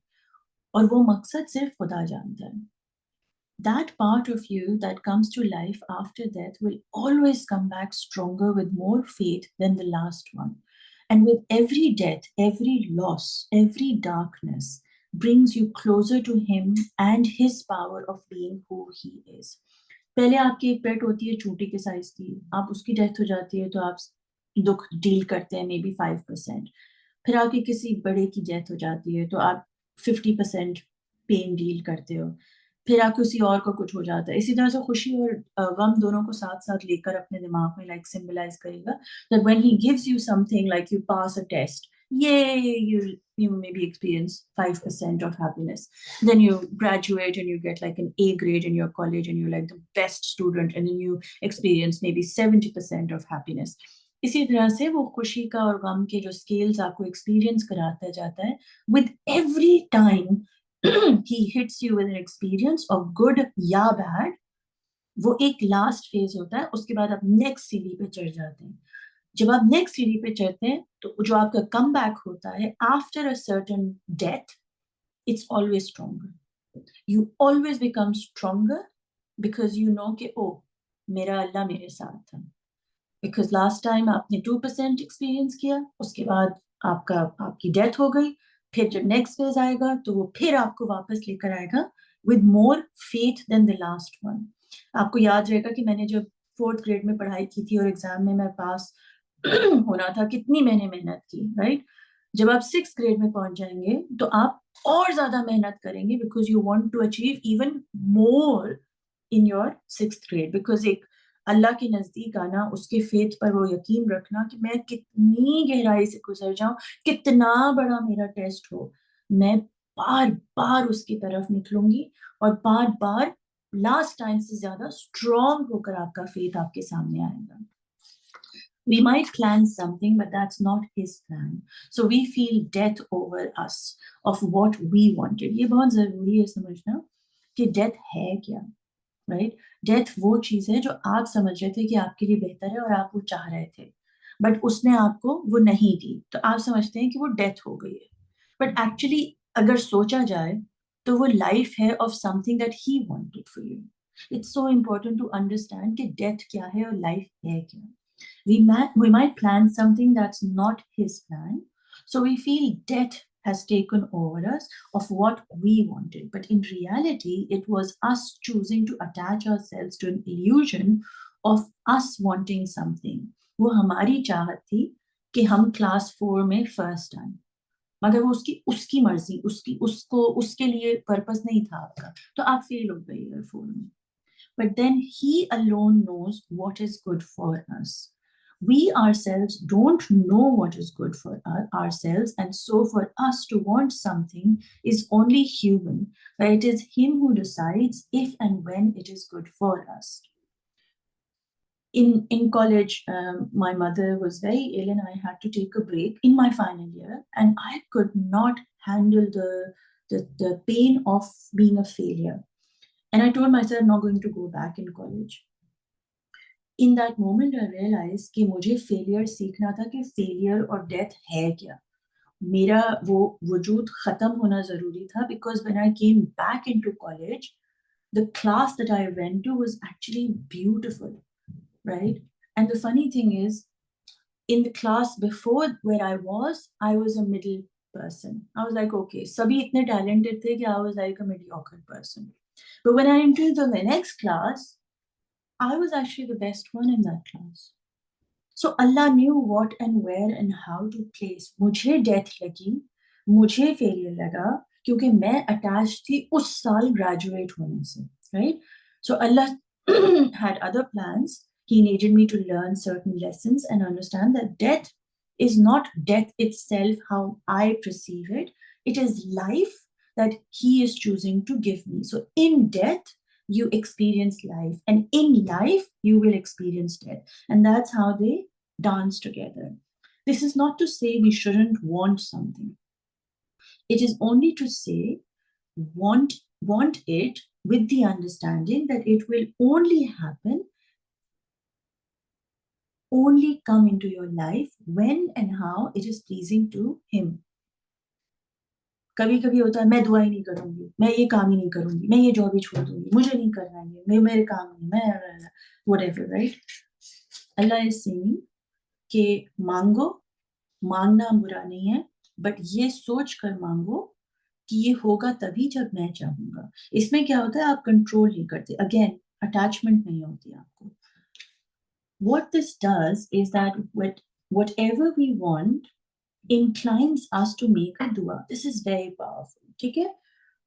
और वो मकसद सिर्फ खुदा जानता है. That part of you that comes to life after death will always come back stronger with more faith than the last one. And with every death, every loss, every darkness brings you closer to him and his power of being who he is. पहले आपकी एक पेट होती है छोटी के size की, आप उसकी डेथ हो जाती है तो आप दुख डील करते हैं मे बी 5%. फिर आपकी किसी बड़े की डेथ हो जाती है तो आप 50% पेन डील करते हो. फिर आप किसी और को कुछ हो जाता है. इसी तरह से खुशी और गम दोनों को साथ साथ लेकर अपने दिमाग में लाइक सिंबलाइज करेगा that when he gives you something like you pass a test, yay, you maybe experience 5% of happiness. Then you graduate and you get like an A grade in your college and you're like the best student, and then you experience maybe 70% of happiness. इसी तरह से वो खुशी का और गम के जो scales आपको एक्सपीरियंस कराता जाता है. With every time he hits you with an experience of good या bad, वो एक लास्ट फेज होता है. उसके बाद आप नेक्स्ट सीढ़ी पे चढ़ जाते हैं. जब आप नेक्स्ट सीढ़ी पे चढ़ते हैं तो जो आपका कम बैक होता है after a certain death, it's always stronger. You always become stronger because you know कि ओ मेरा अल्लाह मेरे साथ था. बिकॉज लास्ट टाइम आपने 2% एक्सपीरियंस किया, उसके बाद आपकी डेथ हो गई. फिर जब नेक्स्ट फेज आएगा तो वो फिर आपको वापस लेकर आएगा with more faith than the last one. आपको याद रहेगा कि मैंने जब 4th ग्रेड में पढ़ाई की थी और एग्जाम में मैं पास होना था, कितनी मैंने मेहनत की, राइट? जब आप 6th ग्रेड में पहुंच जाएंगे तो आप और ज्यादा मेहनत करेंगे because you want to achieve even more in your 6th grade. Because एक अल्लाह के नजदीक आना, उसके फेथ पर वो यकीन रखना कि मैं कितनी गहराई से गुजर जाऊं, कितना बड़ा मेरा टेस्ट हो, मैं बार बार उसकी तरफ निकलूंगी और बार बार लास्ट टाइम से ज्यादा स्ट्रॉन्ग होकर आपका फेथ आपके सामने आएगा. We might plan something, but that's not his plan. So we feel death over us of what we wanted. ये बहुत जरूरी है समझना कि death है क्या, राइट? डेथ वो चीज है जो आप समझ रहे थे कि आपके लिए बेहतर है और आप वो चाह रहे थे, बट उसने आपको वो नहीं दी तो आप समझते हैं कि वो डेथ हो गई है. बट एक्चुअली अगर सोचा जाए तो वो लाइफ है of something that he wanted for you. It's so important to understand कि डेथ क्या है और लाइफ है क्या. We might plan something that's not his plan, so we feel death has taken over us of what we wanted. But in reality, it was us choosing to attach ourselves to an illusion of us wanting something. वो हमारी चाहत थी कि हम class 4 में first आए, मगर वो उसकी मर्जी, उसके लिए पर्पस नहीं था आपका, तो आप फेल हो गए ईयर 4 में. But then he alone knows what is good for us. We ourselves don't know what is good for ourselves, and so for us to want something is only human, but it is him who decides if and when it is good for us. In college, my mother was very ill and I had to take a break in my final year, and I could not handle the pain of being a failure. And I told myself I'm not going to go back in college. In that moment, I realized कि मुझे failure सीखना था कि failure और death है क्या. मेरा वो वजूद खत्म होना जरूरी था because when I came back into college, the class that I went to was actually beautiful, right? And the funny thing is, in the class before where I was a middle person. I was like, okay, सभी इतने talented थे कि I was like a mediocre person. But when I entered the next class, I was actually the best one in that class. So Allah knew what and where and how to place. मुझे death लगी, मुझे failure लगा, क्योंकि मैं attached थी उस साल graduate होने से, right? So Allah had other plans, He needed me to learn certain lessons and understand that death is not death itself, how I perceive it. It is life that He is choosing to give me. So in death, you experience life, and in life, you will experience death. And that's how they dance together. This is not to say we shouldn't want something. It is only to say want it with the understanding that it will only happen, only come into your life when and how it is pleasing to Him. कभी कभी होता है मैं दुआ ही नहीं करूंगी, मैं ये काम ही नहीं करूंगी, मैं ये जॉब ही छोड़ दूंगी, मुझे नहीं करना है, मैं मेरे काम नहीं, मैं whatever, right? Allah is saying कि मांगो, मांगना बुरा नहीं है, बट ये सोच कर मांगो कि ये होगा तभी जब मैं चाहूंगा. इसमें क्या होता है, आप कंट्रोल नहीं करते, अगेन अटैचमेंट नहीं होती आपको. What this does is that whatever we want inclines us to make a dua. This is very powerful. ठीक है,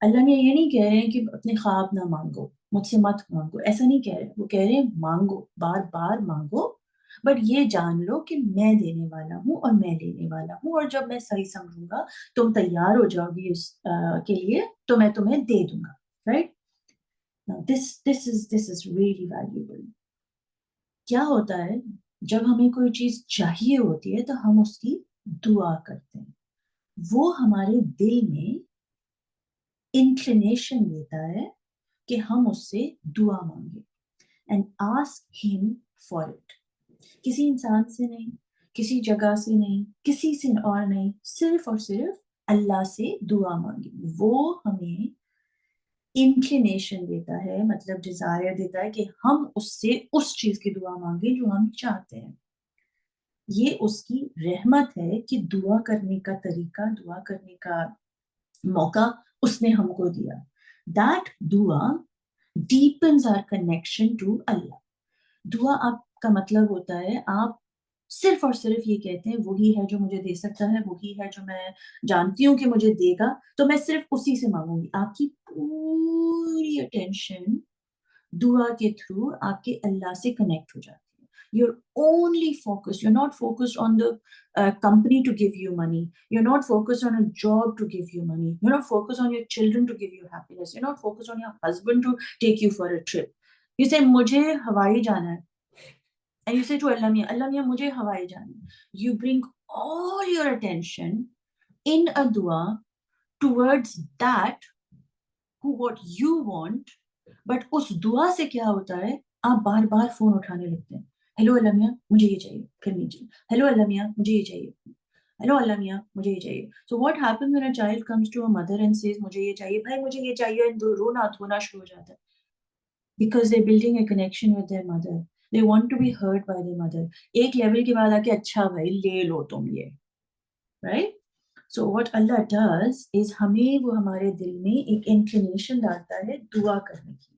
अल्लाह ने ये नहीं कह रहे हैं कि अपने ख्वाब ना मांगो, मुझसे मत मांगो, ऐसा नहीं कह रहे. वो कह रहे हैं मांगो, बार बार मांगो, बट ये जान लो कि मैं देने वाला हूँ और मैं लेने वाला हूँ, और जब मैं सही समझूंगा तुम तैयार हो जाओगी इस के लिए, तो मैं तुम्हें दे दूंगा. Right? Now this is really valuable. क्या होता है जब हमें कोई चीज चाहिए होती है तो हम उसकी दुआ करते हैं. वो हमारे दिल में इंक्लिनेशन देता है कि हम उससे दुआ मांगे and ask him for it. किसी इंसान से नहीं, किसी जगह से नहीं, किसी से और नहीं, सिर्फ और सिर्फ अल्लाह से दुआ मांगे. वो हमें इंक्लिनेशन देता है, मतलब डिजायर देता है कि हम उससे उस चीज की दुआ मांगे जो हम चाहते हैं. ये उसकी रहमत है कि दुआ करने का तरीका, दुआ करने का मौका उसने हमको दिया. दैट दुआ deepens our connection to Allah. दुआ आपका मतलब होता है आप सिर्फ और सिर्फ ये कहते हैं वही है जो मुझे दे सकता है, वही है जो मैं जानती हूँ कि मुझे देगा, तो मैं सिर्फ उसी से मांगूंगी. आपकी पूरी अटेंशन दुआ के थ्रू आपके अल्लाह से कनेक्ट हो जाती है. You're only focused. You're not focused on the company to give you money. You're not focused on a job to give you money. You're not focused on your children to give you happiness. You're not focused on your husband to take you for a trip. You say, मुझे हवाई जाना है. And you say to Allah Miya, मुझे हवाई जाना है. You bring all your attention in a dua towards that, what you want. But उस दुआ से क्या होता है, आप बार बार फोन उठाने लगते हैं. हेलो अल्लाह मियाँ, मुझे ये चाहिए, फिर नहीं चाहिए. हेलो अल्लाह मियाँ, मुझे ये चाहिए. हेलो अल्लाह मियाँ, मुझे ये चाहिए. So what happens when a child comes to a mother and says मुझे ये चाहिए, भाई मुझे ये चाहिए, and रोना धोना शुरू हो जाता है. Because they're building a connection with their mother. They want to be heard by their mother. एक लेवल के बाद आके अच्छा भाई ले लो तुम ये. Right? So what Allah does is हमें वो हमारे दिल में एक inclination डालता है दुआ करने की.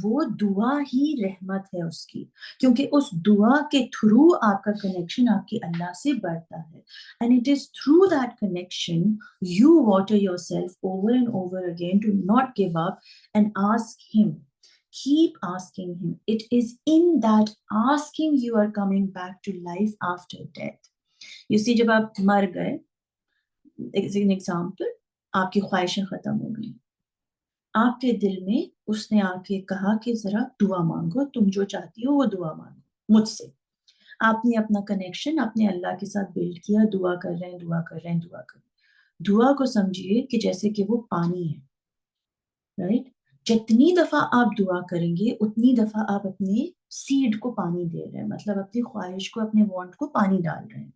वो दुआ ही रहमत है उसकी, क्योंकि उस दुआ के थ्रू आपका कनेक्शन आपके अल्लाह से बढ़ता है. And it is through that connection you water yourself over and over again to not give up and ask him. Keep asking him. It is in that asking you are coming back to life after death. You see, जब आप मर गए, as an example, आपकी ख्वाहिशें खत्म हो गई, आपके दिल में उसने आके कहा कि जरा दुआ मांगो, तुम जो चाहती हो वो दुआ मांगो मुझसे. आपने अपना कनेक्शन अपने अल्लाह के साथ बिल्ड किया, दुआ कर रहे हैं, दुआ कर रहे हैं, दुआ कर रहे हैं. दुआ को समझिए कि जैसे कि वो पानी है. राइट? जितनी दफा आप दुआ करेंगे उतनी दफा आप अपने सीड को पानी दे रहे हैं, मतलब अपनी ख्वाहिश को, अपने वांट को पानी डाल रहे हैं.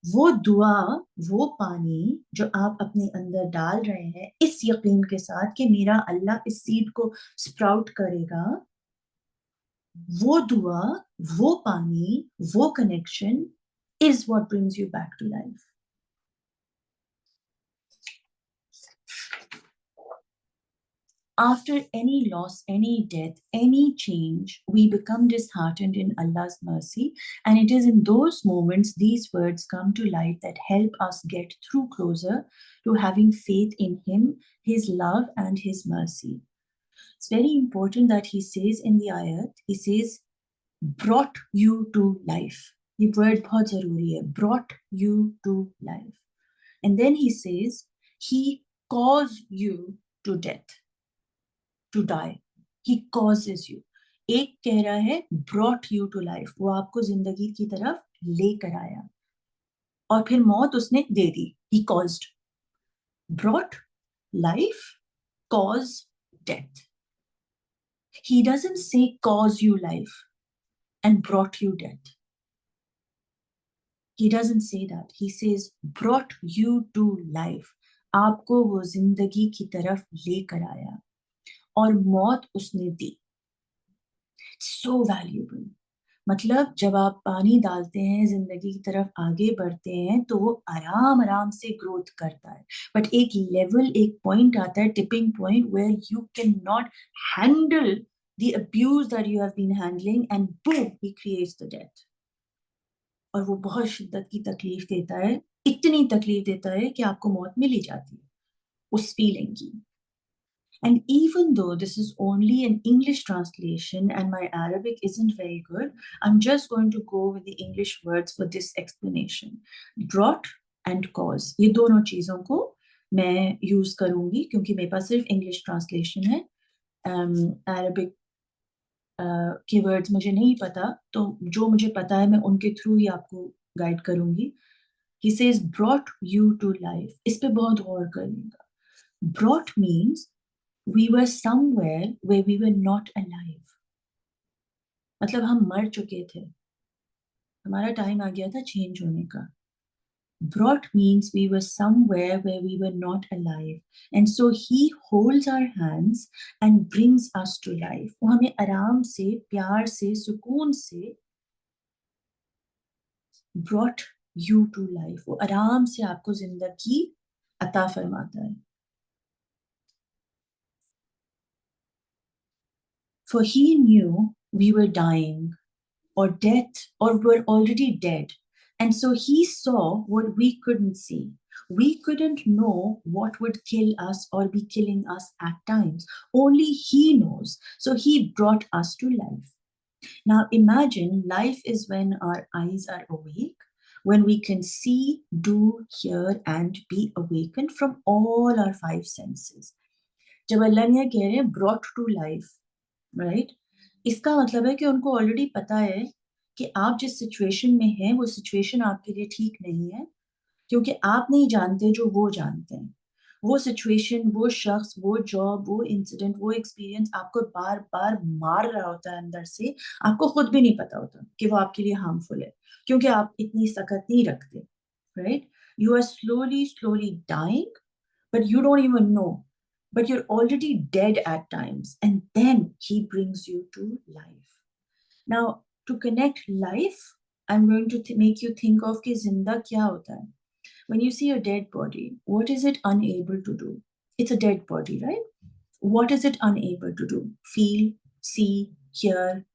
वो दुआ, वो पानी जो आप अपने अंदर डाल रहे हैं इस यकीन के साथ कि मेरा अल्लाह इस सीड को स्प्राउट करेगा, वो दुआ, वो पानी, वो connection is what brings you back to life. After any loss, any death, any change, we become disheartened in Allah's mercy. And it is in those moments these words come to light that help us get through closer to having faith in Him, His love, and His mercy. It's very important that He says in the Ayat, He says, brought you to life. ये word बहुत जरूरी है. Brought you to life. And then he says, he caused you to death, to die. He causes you. एक कह रहा है brought you to life, वो आपको जिंदगी की तरफ लेकर आया, और फिर मौत उसने दे दी. He caused. Brought life, cause death. He doesn't say cause you life and brought you death. He doesn't say that. He says brought you to life. आपको वो जिंदगी की तरफ लेकर आया और मौत उसने दी. So valuable. मतलब जब आप पानी डालते हैं, जिंदगी की तरफ आगे बढ़ते हैं, तो वो आराम आराम से ग्रोथ करता है. बट एक लेवल, एक पॉइंट आता है, tipping point, where you can not handle the abuse that you have been handling, and boom, he creates the death. और वो बहुत शिद्दत की तकलीफ देता है, इतनी तकलीफ देता है कि आपको मौत मिल ही जाती है उस फीलिंग की. And even though this is only an English translation and my Arabic isn't very good, I'm just going to go with the English words for this explanation. Brought and cause, ये दोनों चीजों को मैं use करूंगी क्योंकि मेरे पास सिर्फ English translation है. Arabic कीवर्ड्स मुझे नहीं पता, तो जो मुझे पता है मैं उनके थ्रू ही आपको गाइड करूंगी. He says brought you to life. इस पे बहुत गौर करिएगा. Brought means we were somewhere where we were not alive. मतलब हम मर चुके थे, हमारा टाइम आ गया था चेंज होने का. Brought means we were somewhere where we were not alive. And so he holds our hands and brings us to life. वो हमें आराम से, प्यार से, सुकून से brought you to life. वो आराम से आपको जिंदगी अता फरमाता है. For he knew we were dying or death or were already dead. And so he saw what we couldn't see. We couldn't know what would kill us or be killing us at times. Only he knows. So he brought us to life. Now imagine life is when our eyes are awake, when we can see, do, hear, and be awakened from all our five senses. जब अल्लाह ने कह रहे हैं brought to life, right? इसका मतलब है कि उनको ऑलरेडी पता है कि आप जिस सिचुएशन में हैं वो सिचुएशन आपके लिए ठीक नहीं है, क्योंकि आप नहीं जानते जो वो जानते हैं. वो सिचुएशन, वो शख्स, वो जॉब, वो इंसिडेंट, वो एक्सपीरियंस आपको बार बार मार रहा होता है अंदर से. आपको खुद भी नहीं पता होता कि वो आपके लिए हार्मफुल है, क्योंकि आप इतनी सकत नहीं रखते. Right? You are slowly slowly dying, but you don't even know, but you're already dead at times, and then he brings you to life. Now, to connect life, I'm going to make you think of कि जिंदा क्या होता है. When you see a dead body, what is it unable to do? It's a dead body, right? What is it unable to do? Feel, see, hear,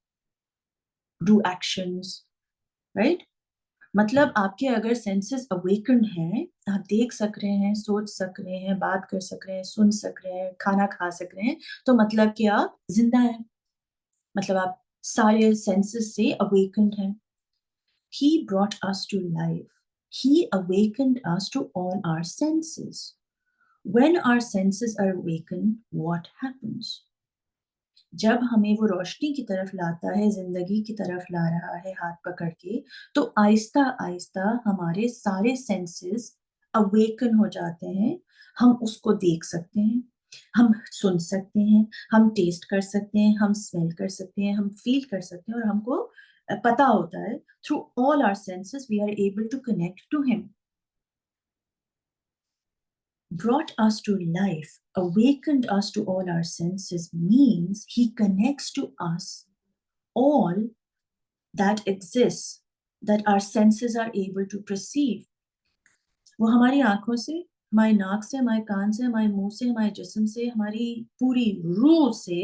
do actions, right? मतलब आपके अगर senses awaken हैं, आप देख सक रहे हैं, सोच सक रहे हैं, बात कर सक रहे हैं, सुन सक रहे हैं, खाना खा सक रहे हैं, तो मतलब कि आप जिंदा हैं, मतलब आप सारे सेंसेस से अवेकन्ड हैं. He brought us to life. He awakened us to all our senses. When our senses are awakened, what happens? जब हमें वो रोशनी की तरफ लाता है, जिंदगी की तरफ ला रहा है हाथ पकड़ के, तो आहिस्ता आहिस्ता हमारे सारे सेंसेस अवेकन हो जाते हैं. हम उसको देख सकते हैं, हम सुन सकते हैं, हम टेस्ट कर सकते हैं, हम स्मेल कर सकते हैं, हम फील कर सकते हैं, और हमको पता होता है through all our senses we are able to connect to him. Brought us to life, awakened us to all our senses, means he connects to us all that exists, that our senses are able to perceive. वो हमारी आंखों से, हमारी नाक से, हमारे कान से, हमारे मुंह से, हमारे जिस्म से, हमारी पूरी रूह से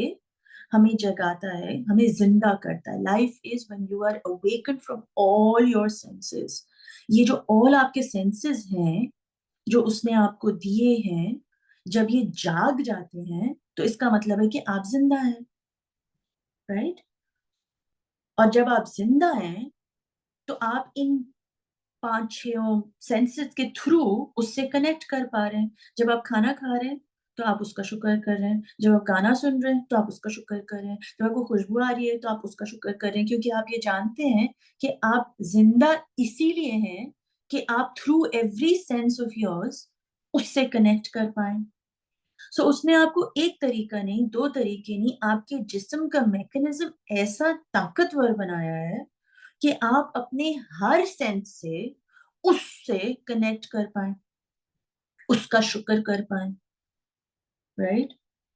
हमें जगाता है, हमें जिंदा करता है. Life is when you are awakened from all your senses. ये जो all आपके senses हैं, जो उसने आपको दिए हैं, जब ये जाग जाते हैं, तो इसका मतलब है कि आप जिंदा हैं. राइट? और जब आप जिंदा हैं तो आप इन 5-6 सेंसेस के थ्रू उससे कनेक्ट कर पा रहे हैं। जब आप खाना खा रहे हैं तो आप उसका शुक्र कर रहे हैं, जब आप गाना सुन रहे हैं तो आप उसका शुक्र कर रहे हैं, जब आपको खुशबू आ रही है तो आप उसका शुक्र कर रहे हैं, क्योंकि आप ये जानते हैं कि आप जिंदा इसीलिए हैं कि आप through every sense of yours उससे कनेक्ट कर पाए। सो उसने आपको एक तरीका नहीं, 2 तरीके नहीं, आपके जिस्म का मैकेनिज्म ऐसा ताकतवर बनाया है कि आप अपने हर सेंस से उससे कनेक्ट कर पाए, उसका शुक्र कर पाए, right?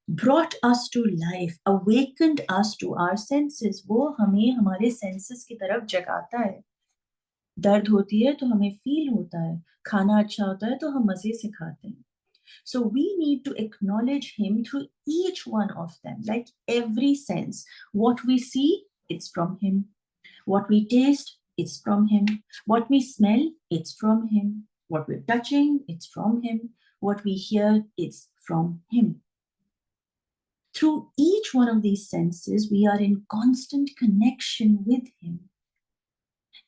Brought us to life, awakened us to our senses. वो हमें हमारे सेंसेस की तरफ जगाता है। दर्द होती है तो हमें फील होता है, खाना अच्छा होता है तो हम मजे से खाते हैं। So we need to acknowledge him through each one of them, like every sense. What we see, it's from him. What we taste, it's from him. What we smell, it's from him. What we're touching, it's from him. What we hear, it's from him. Through each one of these senses, we are in constant connection with him.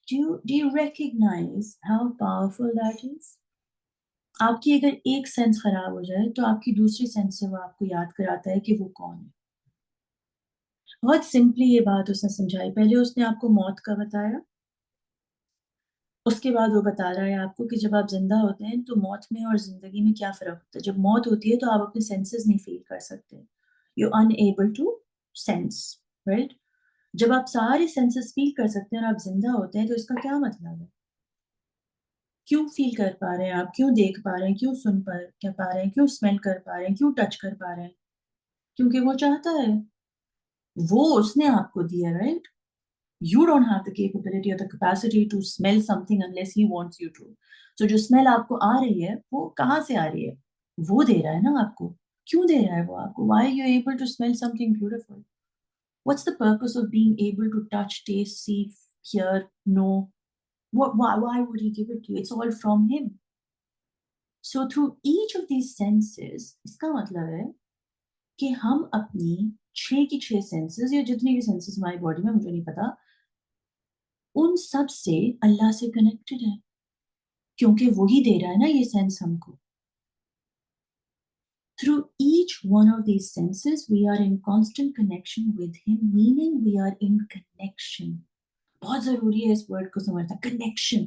Do you recognize how powerful that is? आपकी अगर एक sense खराब हो जाए तो आपकी दूसरी sense से वो आपको याद कराता है कि वो कौन है। बहुत सिंपली ये बात उसने समझाई। पहले उसने आपको मौत का बताया, उसके बाद वो बता रहा है आपको कि जब आप जिंदा होते हैं तो मौत में और जिंदगी में क्या फर्क होता है। जब मौत होती है तो आप अपने सेंसेस नहीं फील कर सकते, you unable to sense, right? जब आप सारे सेंसेस फील कर सकते हैं और आप जिंदा होते हैं तो इसका क्या मतलब है? क्यों फील कर पा रहे हैं आप, क्यों देख पा रहे हैं, क्यों सुन पा रहे हैं, क्यों स्मेल कर पा रहे हैं, क्यों टच कर पा रहे हैं? क्योंकि वो चाहता है, वो उसने आपको दिया, right? You don't have the capability or the capacity to smell something unless he wants you to. So जो स्मेल आपको आ रही है वो कहाँ से आ रही है? वो दे रहा है ना आपको। क्यों दे रहा है वो आपको? Why are you able to smell something beautiful? What's the purpose of being able to touch, taste, see, hear, know? Why would he give it to you? It's all from him. So through each of these senses, इसका मतलब है कि हम अपनी 6 की 6 senses या जितनी भी सेंसेस हमारी बॉडी में, मुझे नहीं पता, उन सब से अल्लाह से कनेक्टेड है, क्योंकि वही दे रहा है ना ये सेंस हमको। Through each one of these senses, we are in constant connection with him, meaning we are in connection. बहुत जरूरी है इस वर्ड को समझना, connection.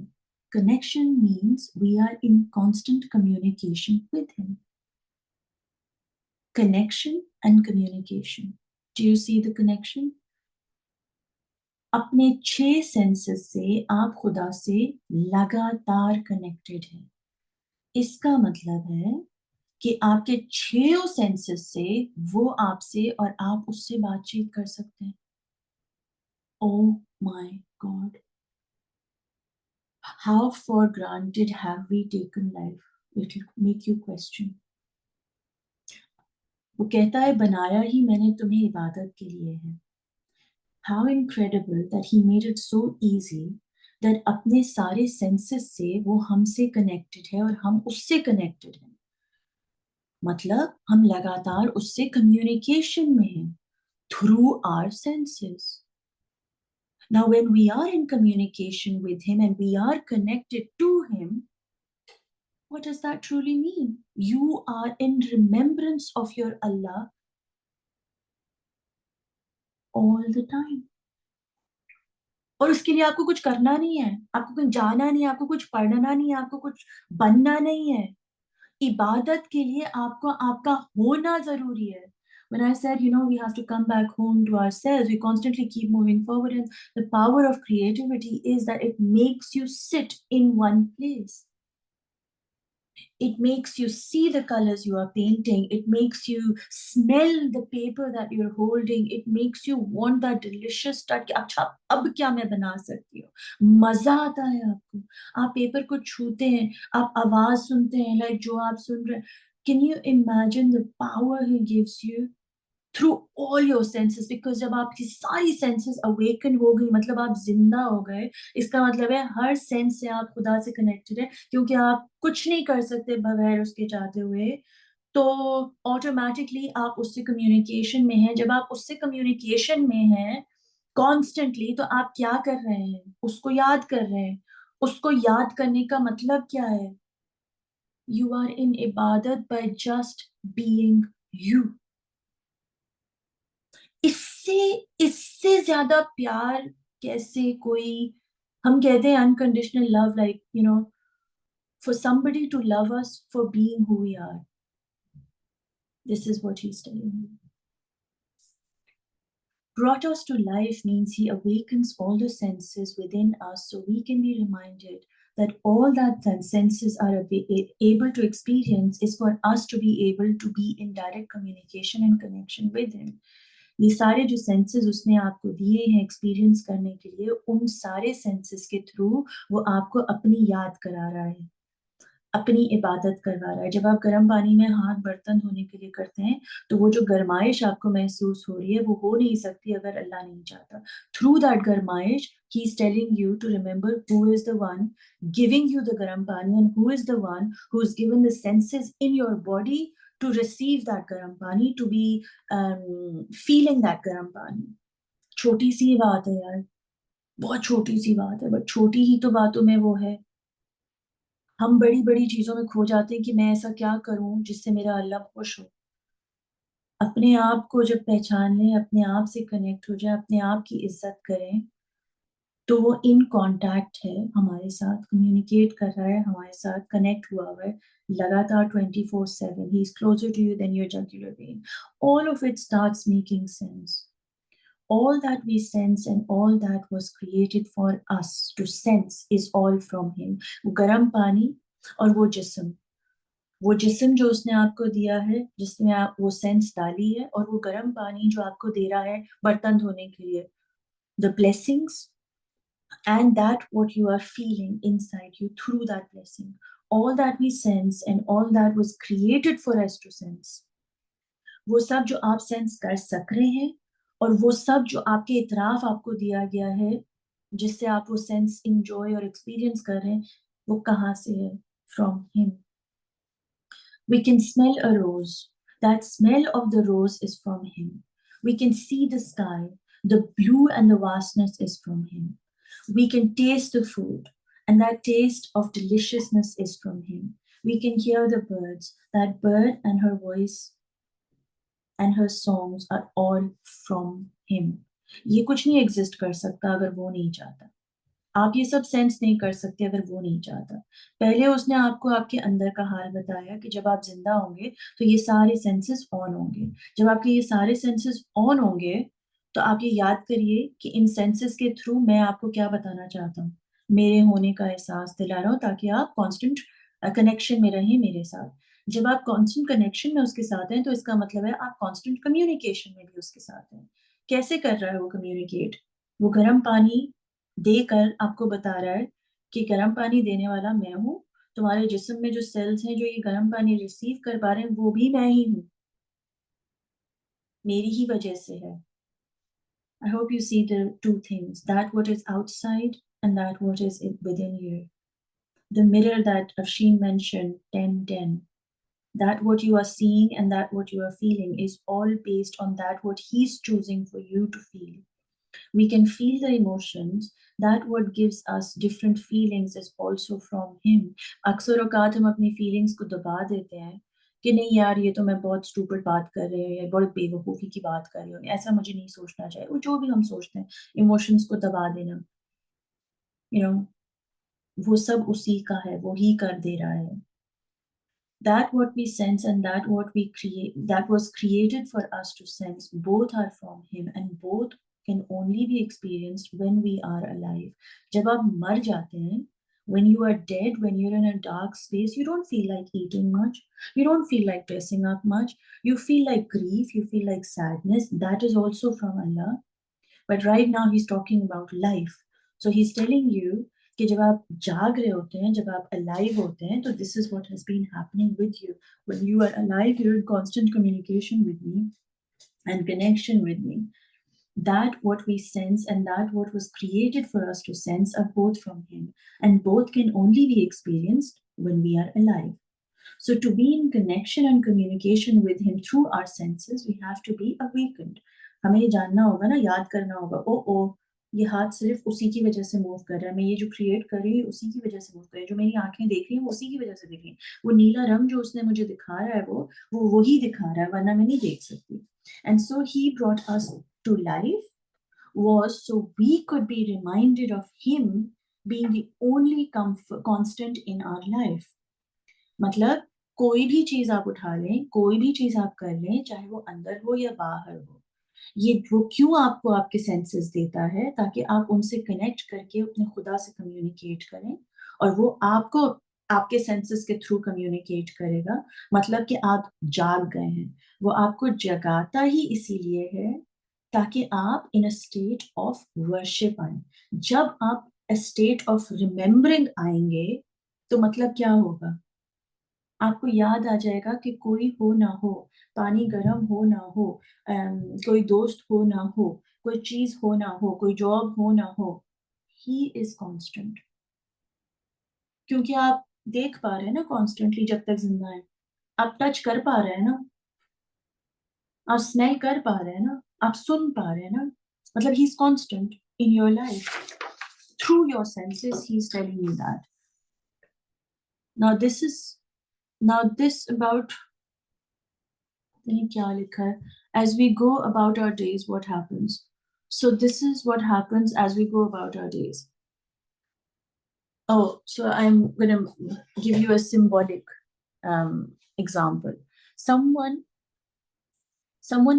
Connection means we are in constant communication with him. Connection and communication. Do you see the connection? अपने 6 senses से आप खुदा से लगातार कनेक्टेड हैं। इसका मतलब है कि आपके 6 सेंसेस से वो आपसे और आप उससे बातचीत कर सकते हैं। Oh my God, how for granted have we taken life? It will make you question. वो कहता है बनाया ही मैंने तुम्हें इबादत के लिए है। How incredible that he made it so easy that अपने सारे सेंसेस से वो हमसे कनेक्टेड है और हम उससे कनेक्टेड हैं। मतलब हम लगातार उससे कम्युनिकेशन में हैं through our senses. Now, when we are in communication with him and we are connected to him, what does that truly mean? You are in remembrance of your Allah all the time. और उसके लिए आपको कुछ करना नहीं है, आपको कहीं जाना नहीं है, आपको कुछ पढ़ना नहीं है, आपको कुछ बनना नहीं है। इबादत के लिए आपको आपका होना जरूरी है। When I said, we have to come back home to ourselves, we constantly keep moving forward, and the power of creativity is that it makes you sit in one place. It makes you see the colors you are painting. It makes you smell the paper that you're holding. It makes you want that delicious touch. अच्छा अब क्या मैं बना सकती हूँ? मजा आता है आपको। आप पेपर को छूते हैं, आप आवाज सुनते हैं, like जो आप सुन रहे हैं। Can you imagine the power he gives you through all your senses? Because जब आपकी सारी senses awaken हो गई, मतलब आप जिंदा हो गए, इसका मतलब है हर सेंस से आप खुदा से कनेक्टेड है, क्योंकि आप कुछ नहीं कर सकते बगैर उसके चाहते हुए। तो ऑटोमेटिकली आप उससे कम्युनिकेशन में हैं। जब आप उससे कम्युनिकेशन में हैं कॉन्स्टेंटली, तो आप क्या कर रहे हैं? उसको याद कर रहे हैं। उसको याद करने का मतलब क्या है? यू आर इन इबादत बाय जस्ट बीइंग यू। इससे इससे ज्यादा प्यार कैसे कोई, हम कहते हैं unconditional love, like you know, for somebody to love us for being who we are. This is what he's telling you. Brought us to life means he awakens all the senses within us so we can be reminded that all that the senses are able to experience is for us to be able to be in direct communication and connection with him. ये सारे जो senses उसने आपको दिए हैं experience करने के लिए, उन सारे सेंसेस के थ्रू वो आपको अपनी याद करा रहा है, अपनी इबादत करवा रहा है। जब आप गर्म पानी में हाथ बर्तन धोने के लिए करते हैं, तो वो जो गरमाइश आपको महसूस हो रही है, वो हो नहीं सकती अगर अल्लाह नहीं चाहता। थ्रू दैट गरमाइश, he is telling you to remember who is the one giving you the garam pani and who is the one who has given the senses in your body to receive that garam pani, to be feeling that garam pani. छोटी सी बात है यार, बहुत छोटी सी बात है, but छोटी ही तो बातों में वो है। हम बड़ी बड़ी चीजों में खो जाते हैं कि मैं ऐसा क्या करूं जिससे मेरा अल्लाह खुश हो। अपने आप को जब पहचान लें, अपने आप से कनेक्ट हो जाए, अपने आप की इज्जत करें, तो वो इन कांटेक्ट है हमारे साथ, कम्युनिकेट कर रहा है हमारे साथ, कनेक्ट हुआ हुआ है लगातार 24/7। He is closer to you than your jugular vein. All of it starts making sense. All that we sense and all that was created for us to sense is all from him. वो गर्म पानी और वो जिस्म जो उसने आपको दिया है, जिसमें आप वो सेंस डाली है, और वो गर्म पानी जो आपको दे रहा है बर्तन धोने के लिए, the blessings and that what you are feeling inside you through that blessing, all that we sense and all that was created for us to sense, वो सब जो आप सेंस कर सक रहे हैं, और वो सब जो आपके इतराफ आपको दिया गया है, जिससे आप वो सेंस इंजॉय और एक्सपीरियंस कर रहे हैं, वो कहाँ से है? From him. We can smell a rose. That smell of the rose is from him. We can see the sky. The blue and the vastness is from him. We can taste the food, and that taste of deliciousness is from him. We can hear the birds. That bird and her voice and her songs are all from him. ये कुछ नहीं exist कर सकता अगर वो नहीं चाहता। आप ये सब सेंस नहीं कर सकते अगर वो नहीं चाहता। पहले उसने आपको आपके अंदर का हाल बताया कि जब आप जिंदा होंगे तो ये सारे सेंसेस ऑन होंगे। जब आपके ये सारे सेंसेस ऑन होंगे, तो आप ये याद करिए कि इन सेंसेस के थ्रू मैं आपको क्या बताना चाहता हूँ। मेरे होने का एहसास दिला रहा हूँ ताकि आप कांस्टेंट कनेक्शन में रहें मेरे साथ। जब आप कांस्टेंट कनेक्शन में उसके साथ हैं, तो इसका मतलब है आप कांस्टेंट कम्युनिकेशन में भी उसके साथ हैं। कैसे कर रहा है वो कम्युनिकेट? वो गर्म पानी देकर आपको बता रहा है कि गर्म पानी देने वाला मैं हूँ, तुम्हारे जिस्म में जो सेल्स हैं जो ये गर्म पानी रिसीव कर पा रहे हैं, वो भी मैं ही हूँ, मेरी ही वजह से है। I hope you see the two things, that what is outside and that what is within you. The mirror that Afshin mentioned, 10-10, that what you are seeing and that what you are feeling is all based on that what he's choosing for you to feel. We can feel the emotions, that what gives us different feelings is also from him. अक्सर औकात हम अपनी feelings को दबा देते हैं कि नहीं यार, ये तो मैं बहुत stupid बात कर रही हूँ, या बहुत बेवकूफ़ी की बात कर रही हूँ, ऐसा मुझे नहीं सोचना चाहिए। वो जो भी हम सोचते हैं, emotions को दबा देना, you know, वो सब उसी का है, वो ही कर दे रहा है। That what we sense and that what we create, that was created for us to sense, both are from him and both can only be experienced when we are alive. जब आप मर जाते हैं, when you are dead, when you're in a dark space, you don't feel like eating much, you don't feel like dressing up much, you feel like grief, you feel like sadness. That is also from Allah. But right now he's talking about life. So he's telling you कि जब आप जाग रहे होते हैं, जब आप alive होते हैं, तो this is what has been happening with you. When you are alive, you're in constant communication with me and connection with me. That what we sense and that what was created for us to sense are both from him, and both can only be experienced when we are alive. So to be in connection and communication with him through our senses, we have to be awakened. हमें ये जानना होगा ना, याद करना होगा, ओ ये हाथ सिर्फ उसी की वजह से मूव कर रहा है, मैं ये जो क्रिएट कर रही हूँ उसी की वजह से मूव कर रही है, जो मेरी आंखें देख रही हैं वो उसी की वजह से देख रही हैं, वो नीला रंग जो उसने मुझे दिखा रहा है वो वही दिखा रहा है, वरना मैं नहीं देख सकती. And so he brought us to life was so we could be reminded of him being the only constant in our life. मतलब कोई भी चीज आप उठा लें, कोई भी चीज आप कर लें, चाहे वो अंदर हो या बाहर हो, ये वो क्यों आपको आपके सेंसेस देता है, ताकि आप उनसे कनेक्ट करके अपने खुदा से कम्युनिकेट करें, और वो आपको आपके सेंसेस के थ्रू कम्युनिकेट करेगा. मतलब कि आप जाग गए हैं. वो आपको जगाता ही इसीलिए है ताकि आप इन अ स्टेट ऑफ वर्शिप आए. जब आप अ स्टेट ऑफ रिमेम्बरिंग आएंगे तो मतलब क्या होगा, आपको याद आ जाएगा कि कोई हो ना हो, पानी गर्म हो ना हो, कोई दोस्त हो ना हो, कोई चीज हो ना हो, कोई जॉब हो ना हो, ही इज कांस्टेंट. क्योंकि आप देख पा रहे हैं ना कॉन्स्टेंटली जब तक जिंदा है, आप टच कर पा रहे हैं ना, आप स्मेल कर पा रहे हैं ना, आप सुन पा रहे हैं ना, मतलब he is constant in your life. Through your senses he is telling you that. Now this about, क्या लिखा है, as we go about our days what happens. So this is what happens as we go about our days. Oh, so I'm going to give you a symbolic example. Someone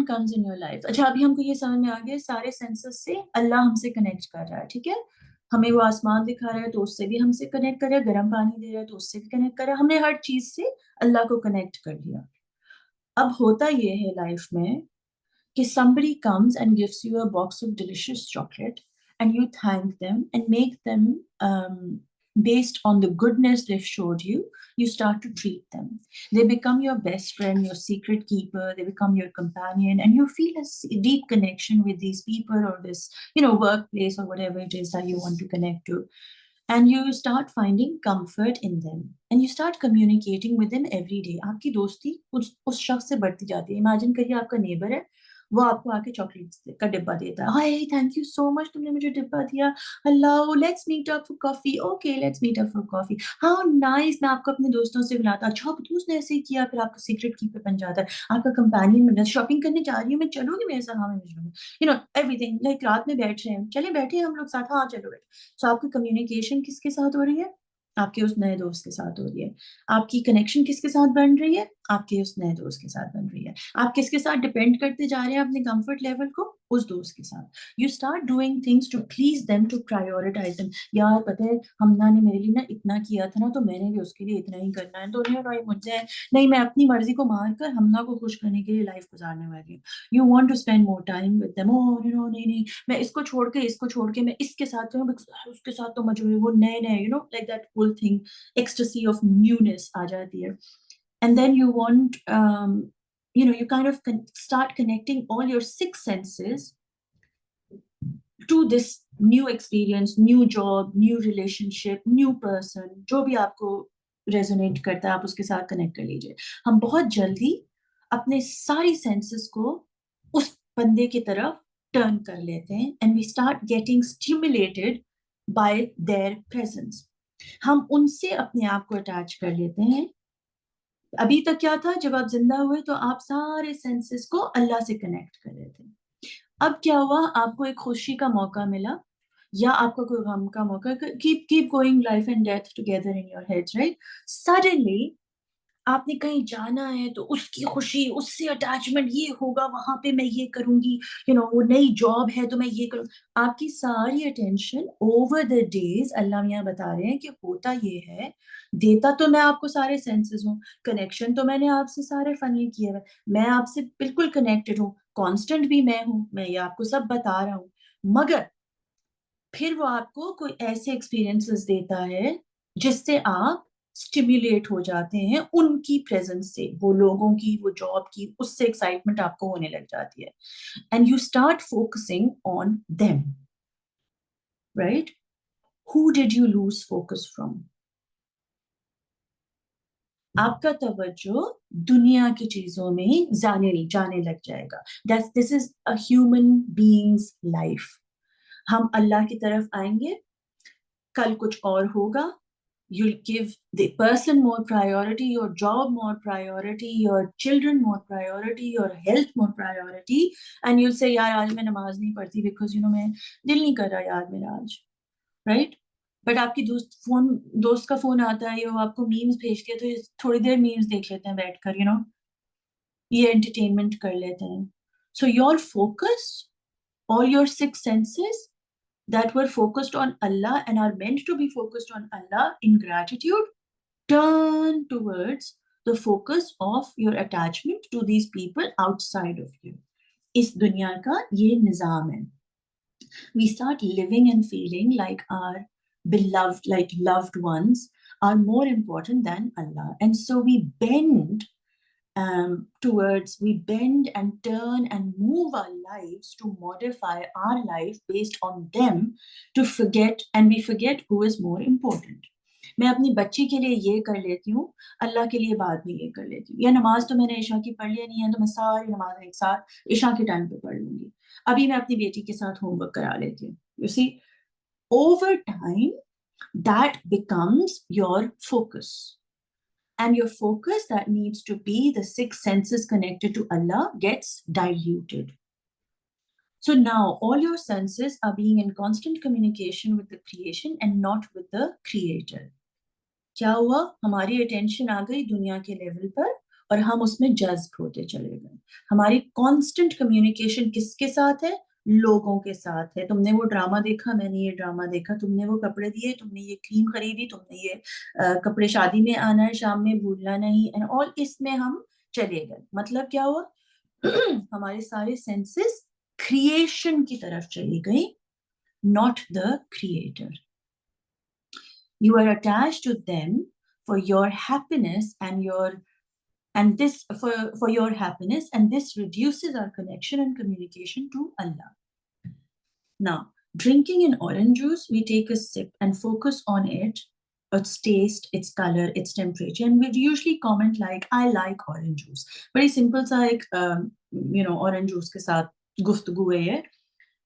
comes in your life. अच्छा, अभी हमको ये समझ में आ गया, सारे senses से अल्लाह हमसे कनेक्ट कर रहा है, ठीक है. हमें वो आसमान दिखा रहा है तो उससे भी हमसे कनेक्ट कर रहा है, गर्म पानी दे रहा है तो उससे भी कनेक्ट कर रहा है, हमने हर चीज से अल्लाह को कनेक्ट कर लिया. अब होता ये है लाइफ में कि somebody comes and gives you a box of delicious chocolate and you thank them and make them, based on the goodness they've showed you, you start to treat them. They become your best friend, your secret keeper, they become your companion, and you feel a deep connection with these people or this, workplace or whatever it is that you want to connect to. And you start finding comfort in them and you start communicating with them every day. आपकी दोस्ती उस शख्स से बढ़ती जाती है. Imagine करिए आपका नेबर है, वो आपको आके चॉकलेट का डिब्बा देता है. Hi, thank you so much, तुमने मुझे डिब्बा दिया. Hello, let's meet up for coffee. Okay, let's meet up for coffee. How nice. मैं आपको अपने दोस्तों से मिलाता. अच्छा, अब उसने ऐसे ही किया, फिर आपका सीक्रेट कीपर बन जाता है, आपका कंपेनियन बन जाता है. शॉपिंग करने जा रही हूँ मैं, चलोगे मेरे साथ? हाँ, मैं चलूंगी. एवरीथिंग लाइक रात में बैठ रहे हैं, चले बैठे हैं हम लोग साथ, हाँ चलो बैठे. सो आपकी कम्युनिकेशन किसके साथ हो रही है? आपके उस नए दोस्त के साथ हो रही है. आपकी कनेक्शन किसके साथ बन रही है? आपके उस नए दोस्त के साथ बन रही है. आप किसके साथ डिपेंड करते जा रहे हैं अपने कंफर्ट लेवल को? उस दोस्त के साथ. You start doing things to please them, to prioritise them. यार पता है, हमना ने मेरे लिए ना इतना किया था ना, तो मैंने भी उसके लिए इतना ही करना है. तो नहीं भाई, मुझे नहीं, मैं अपनी मर्जी को मारकर हमना को खुश करने के लिए लाइफ गुजारने वाली हूँ. You want to spend more time with them. Oh नहीं नहीं, मैं इसको छोड़ के मैं इसके साथ हूँ, उसके साथ तो मजे में, वो नए नए, like that whole thing, ecstasy of newness आ जाती है. And then you want, you kind of start connecting all your six senses to this new experience, new job, new relationship, new person. जो भी आपको रेजोनेट करता है आप उसके साथ कनेक्ट कर लीजिए. हम बहुत जल्दी अपने सारी सेंसेस को उस बंदे की तरफ टर्न कर लेते हैं and we start getting stimulated by their presence. हम उनसे अपने आप को अटैच कर लेते हैं. अभी तक क्या था, जब आप जिंदा हुए तो आप सारे सेंसेस को अल्लाह से कनेक्ट कर रहे थे. अब क्या हुआ, आपको एक खुशी का मौका मिला या आपको कोई गम का मौका. Keep going life and death together in your heads, right. Suddenly आपने कहीं जाना है तो उसकी खुशी, उससे अटैचमेंट, ये होगा वहां पे, मैं ये करूंगी, वो नई जॉब है तो मैं ये करूँ. आपकी सारी अटेंशन ओवर द डेज, अल्लाह मियाँ बता रहे हैं कि होता ये है, देता तो मैं आपको सारे सेंसेस हूँ, कनेक्शन तो मैंने आपसे सारे फनी किए हुए, मैं आपसे बिल्कुल कनेक्टेड हूँ, कांस्टेंट भी मैं हूँ, मैं ये आपको सब बता रहा हूँ. मगर फिर वो आपको कोई ऐसे एक्सपीरियंसेस देता है जिससे आप स्टिम्युलेट हो जाते हैं उनकी प्रेजेंस से, वो लोगों की, वो जॉब की, उससे एक्साइटमेंट आपको होने लग जाती है. And you start focusing on them, right. Who did you lose focus from? आपका तवज्जो दुनिया की चीजों में जाने लग जाएगा. This is a human being's life. हम अल्लाह की तरफ आएंगे, कल कुछ और होगा. You'll give the person more priority, your job more priority, your children more priority, your health more priority, and you'll say, यार आज मैं नमाज नहीं पढ़ती because मैं दिल नहीं कर रहा यार मेरा आज, right? बट आपकी दोस्त का फोन आता है, वो आपको मीम्स भेजती है, तो थोड़ी देर मीम्स देख लेते हैं बैठकर, ये एंटरटेनमेंट कर लेते हैं. So your focus, all your 6 senses that were focused on Allah and are meant to be focused on Allah in gratitude, turn towards the focus of your attachment to these people outside of you. इस दुनिया का ये निजाम है. We start living and feeling like our beloved, like loved ones are more important than Allah. And so we bend we bend and turn and move our lives to modify our life based on them, to forget, and we forget who is more important. मैं अपनी बच्ची के लिए ये कर लेती हूँ, अल्लाह के लिए बाद में ये कर लेती हूँ. या नमाज तो मैंने इशा की पढ़ लिया नहीं है, तो मैं सारी नमाज एक साथ इशा के टाइम पे पढ़ लूंगी. अभी मैं अपनी बेटी के साथ होमवर्क करा लेती हूँ. You see, over time, that becomes your focus. And your focus that needs to be the 6 senses connected to Allah gets diluted. So now all your senses are being in constant communication with the creation and not with the creator. क्या हुआ? हमारी attention आ गई दुनिया के level पर और हम उसमें जज्ब होते चले गए. हमारी constant communication किसके साथ है? लोगों के साथ है. तुमने वो ड्रामा देखा, मैंने ये ड्रामा देखा, तुमने वो कपड़े दिए, तुमने ये क्रीम खरीदी, तुमने ये कपड़े शादी में आना है, शाम में भूलना नहीं, एंड ऑल इसमें हम चले गए. मतलब क्या हुआ? हमारे सारे सेंसेस क्रिएशन की तरफ चली गई, not the creator. You are attached to them for your happiness and this for your happiness, and this reduces our connection and communication to Allah. Now, drinking an orange juice, we take a sip and focus on it, its taste, its color, its temperature, and we usually comment like, I like orange juice. Very simple सा एक orange juice के साथ गुफ्तगू है.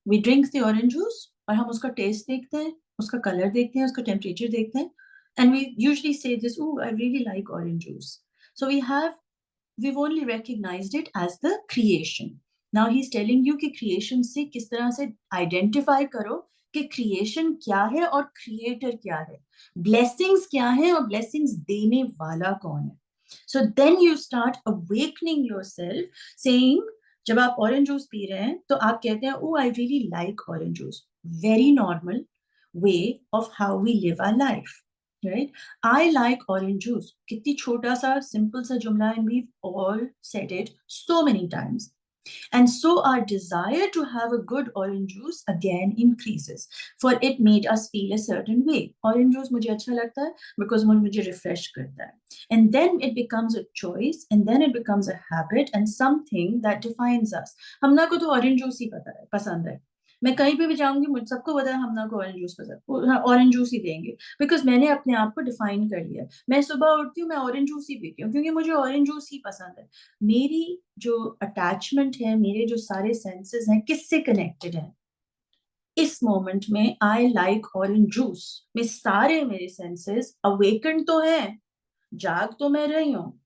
We drink the orange juice और हम उसका taste देखते हैं, उसका color देखते हैं, उसका temperature देखते हैं, and we usually say this, oh, I really like orange juice. So we've only recognized it as the creation. Now he's telling you कि creation से किस तरह से identify करो कि creation क्या है और creator क्या है, blessings क्या है और blessings देने वाला कौन है. So then you start awakening yourself, saying, जब आप ऑरेंज जूस पी रहे हैं तो आप कहते हैं, oh, I really like orange juice. Very normal way of how we live our life, right? I like orange juice. कितनी छोटा सा simple सा जुमला, and we've all said it so many times. And so our desire to have a good orange juice again increases, for it made us feel a certain way. Orange juice मुझे अच्छा लगता है because मुझे refresh करता है. And then it becomes a choice, and then it becomes a habit and something that defines us. हमना को तो orange juice ही पसंद है. मैं कहीं पे भी जाऊंगी, मुझे सबको पता है हमना को ऑरेंज जूस पसंद, ऑरेंज जूस ही देंगे, बिकॉज मैंने अपने आप को डिफाइन कर लिया. मैं सुबह उठती हूँ, मैं ऑरेंज जूस ही पीती हूँ क्योंकि मुझे ऑरेंज जूस ही पसंद है. मेरी जो अटैचमेंट है, मेरे जो सारे सेंसेस हैं, किससे कनेक्टेड है? इस मोमेंट में आई लाइक ऑरेंज जूस में सारे मेरे सेंसेस अवेकन तो हैं, जाग तो मैं रही हूँ,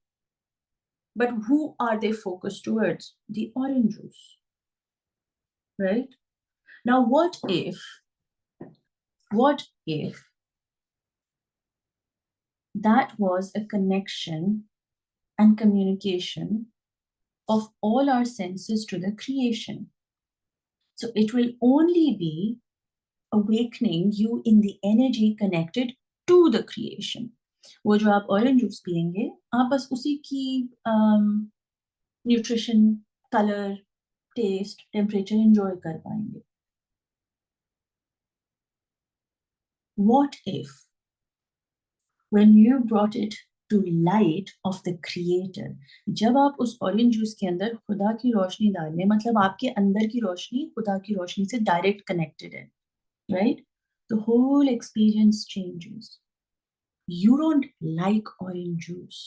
but who are they focus towards? The orange juice, right? Now, what if that was a connection and communication of all our senses to the creation? So it will only be awakening you in the energy connected to the creation. वो जो आप orange juice पियेंगे, आप बस उसी की nutrition, colour, taste, temperature enjoy कर पाएंगे. What if when you brought it to light of the creator, जब आप उस ऑरेंज जूस के अंदर खुदा की रोशनी डाल लें, मतलब आपके अंदर की रोशनी खुदा की रोशनी से डायरेक्ट कनेक्टेड है, right? The whole experience changes. You don't like orange juice.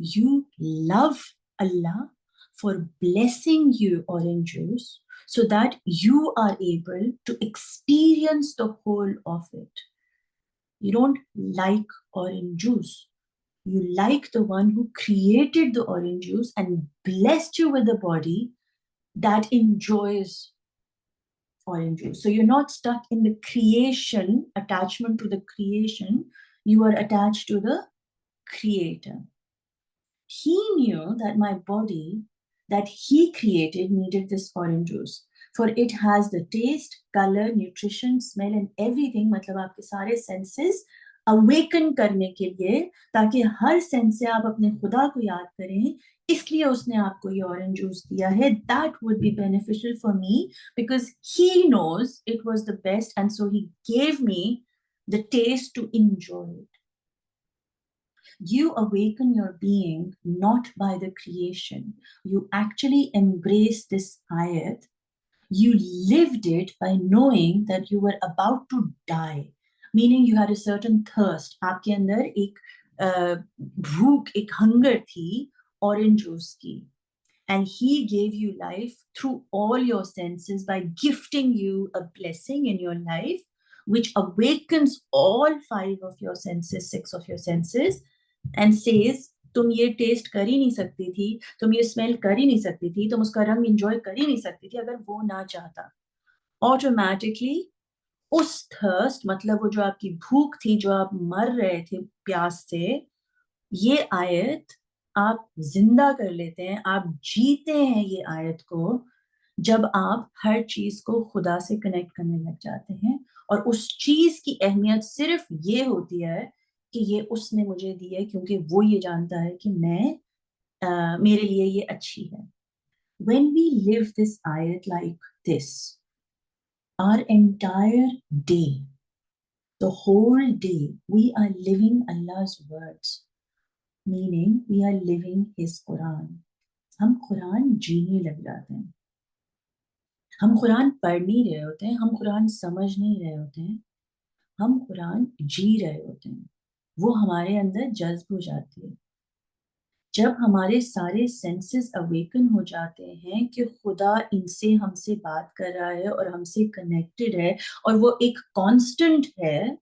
you love Allah for blessing you orange juice so that you are able to experience the whole of it. You don't like orange juice. You like the one who created the orange juice and blessed you with a body that enjoys orange juice. So you're not stuck in the creation, attachment to the creation. You are attached to the creator. He knew that my body that he created needed this orange juice. For it has the taste, color, nutrition, smell and everything. मतलब आपके सारे senses awaken करने के लिए, ताकि हर sense से आप अपने खुदा को याद करें, इसलिए उसने आपको ये orange juice दिया है. That would be beneficial for me because he knows it was the best, and so he gave me the taste to enjoy it. You awaken your being not by the creation. You actually embrace this ayat. You lived it by knowing that you were about to die, meaning you had a certain thirst. आपके अंदर एक भूख, एक hunger थी orange juice की. And he gave you life through all your senses by gifting you a blessing in your life, which awakens all 5 of your senses, 6 of your senses, and says, तुम ये test कर ही नहीं सकती थी, तुम ये smell कर ही नहीं सकती थी, तुम उसका रंग एंजॉय कर ही नहीं सकती थी अगर वो ना चाहता. ऑटोमेटिकली उस थर्स्ट, मतलब वो जो आपकी भूख थी, जो आप मर रहे थे प्यास से, ये आयत आप जिंदा कर लेते हैं, आप जीते हैं ये आयत को जब आप हर चीज को खुदा से कनेक्ट करने लग जाते हैं. और उस चीज की अहमियत सिर्फ ये होती है कि ये उसने मुझे दी है क्योंकि वो ये जानता है कि मेरे लिए ये अच्छी है. When we live this ayat like this, our entire day, the whole day, we are living Allah's words, meaning we are living His Quran. हम कुरान जीने लग जाते हैं. हम कुरान पढ़ नहीं रहे होते हैं, हम कुरान समझ नहीं रहे होते हैं, हम कुरान जी रहे होते हैं. वो हमारे अंदर जज्ब हो जाती है जब हमारे सारे सेंसेस अवेकन हो जाते हैं कि खुदा इनसे हमसे बात कर रहा है और हमसे कनेक्टेड है और वो एक कांस्टेंट है.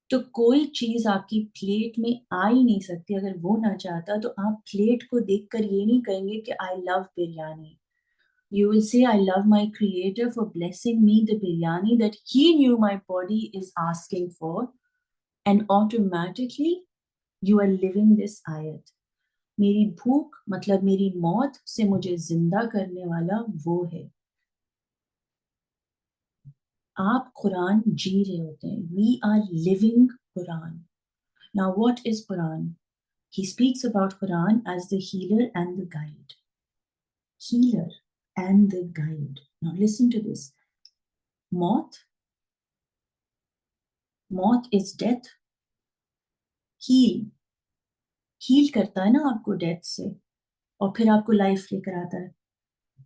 तो कोई चीज आपकी प्लेट में आ ही नहीं सकती अगर वो ना चाहता. तो आप प्लेट को देखकर ये नहीं कहेंगे कि I love biryani. You will say, I love my creator for blessing me the biryani that he knew my body is asking for. And automatically, you are living this ayat. मेरी भूख मतलब मेरी मौत से मुझे जिंदा करने वाला वो है. आप कुरान जी रहे होते हैं. We are living Quran. Now, what is Quran? He speaks about Quran as the healer and the guide. Healer and the guide. Now, listen to this. मौत is death. हील करता है ना आपको डेथ से और फिर आपको लाइफ लेकर आता है.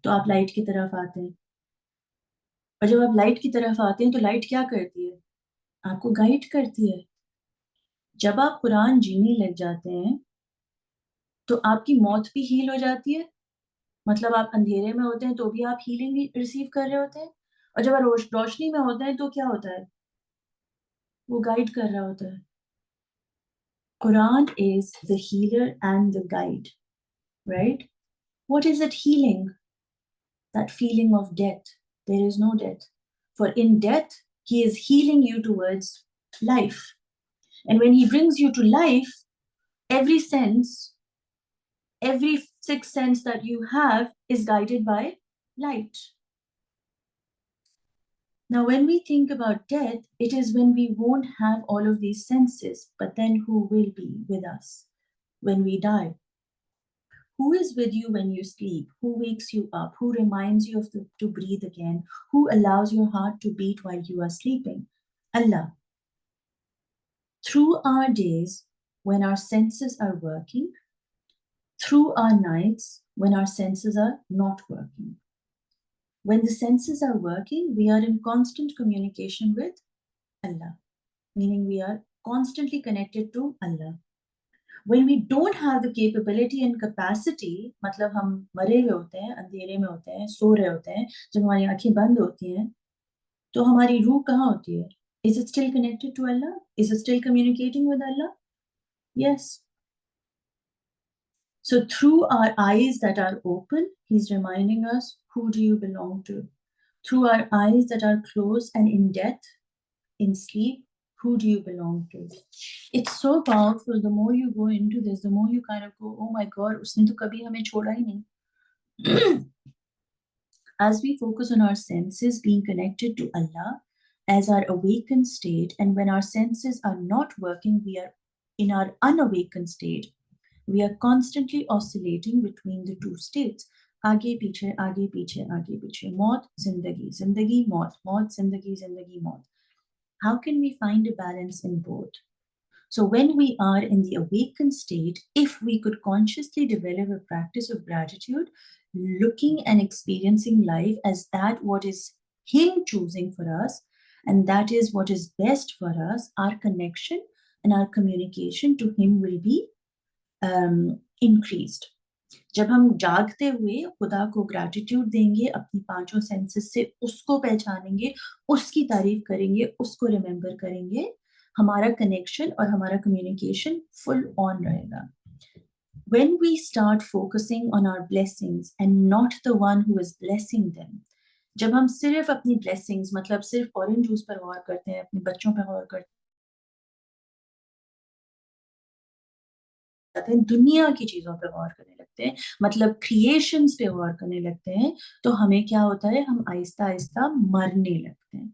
तो आप लाइट की तरफ आते हैं और जब आप लाइट की तरफ आते हैं तो लाइट क्या करती है? आपको गाइड करती है. जब आप कुरान जीने लग जाते हैं तो आपकी मौत भी हील हो जाती है. मतलब आप अंधेरे में होते हैं तो भी आप हीलिंग रिसीव कर रहे होते हैं और जब आप रोशनी में होते हैं तो क्या होता है? वो गाइड कर रहा होता है. Quran is the healer and the guide, right? What is it healing? That feeling of death. There is no death. For in death, he is healing you towards life. And when he brings you to life, every sense, every 6th sense that you have is guided by light. Now, when we think about death, it is when we won't have all of these senses, but then who will be with us when we die? Who is with you when you sleep? Who wakes you up? Who reminds you to breathe again? Who allows your heart to beat while you are sleeping? Allah. Through our days, when our senses are working, through our nights, when our senses are not working. When the senses are working, we are in constant communication with Allah, meaning we are constantly connected to Allah. When we don't have the capability and capacity, मतलब हम मरे हुए होते हैं, अंधेरे में होते हैं, सो रहे होते हैं, जब हमारी आंखें बंद होती हैं, तो हमारी रूह कहाँ होती है? Is it still connected to Allah? Is it still communicating with Allah? Yes. So through our eyes that are open, He's reminding us, who do you belong to? Through our eyes that are closed and in death, in sleep, who do you belong to? It's so powerful. The more you go into this, the more you kind of go, oh my God, उसने तो कभी हमें छोड़ा ही नहीं. As we focus on our senses being connected to Allah as our awakened state, and when our senses are not working, we are in our unawakened state. We are constantly oscillating between the two states. आगे पीछे, आगे पीछे, आगे पीछे. मौत, जिंदगी, जिंदगी, मौत, मौत, जिंदगी, जिंदगी, मौत. How can we find a balance in both? So when we are in the awakened state, if we could consciously develop a practice of gratitude, looking and experiencing life as that what is Him choosing for us, and that is what is best for us, our connection and our communication to Him will be increased. जब हम जागते हुए खुदा को gratitude देंगे, अपनी पांचों senses से उसको पहचानेंगे, उसकी तारीफ करेंगे, उसको रिमेंबर करेंगे, हमारा कनेक्शन और हमारा कम्युनिकेशन फुल ऑन रहेगा. When we start focusing on our blessings and not the one who is blessing them, जब हम सिर्फ अपनी blessings, मतलब सिर्फ ऑरेंज जूस पर गौर करते हैं, अपने बच्चों पर गौर करते हैं, दुनिया की चीजों पे गौर करने लगते हैं, मतलब क्रिएशंस पे गौर करने लगते हैं, तो हमें क्या होता है? हम आहिस्ता आहिस्ता मरने लगते हैं,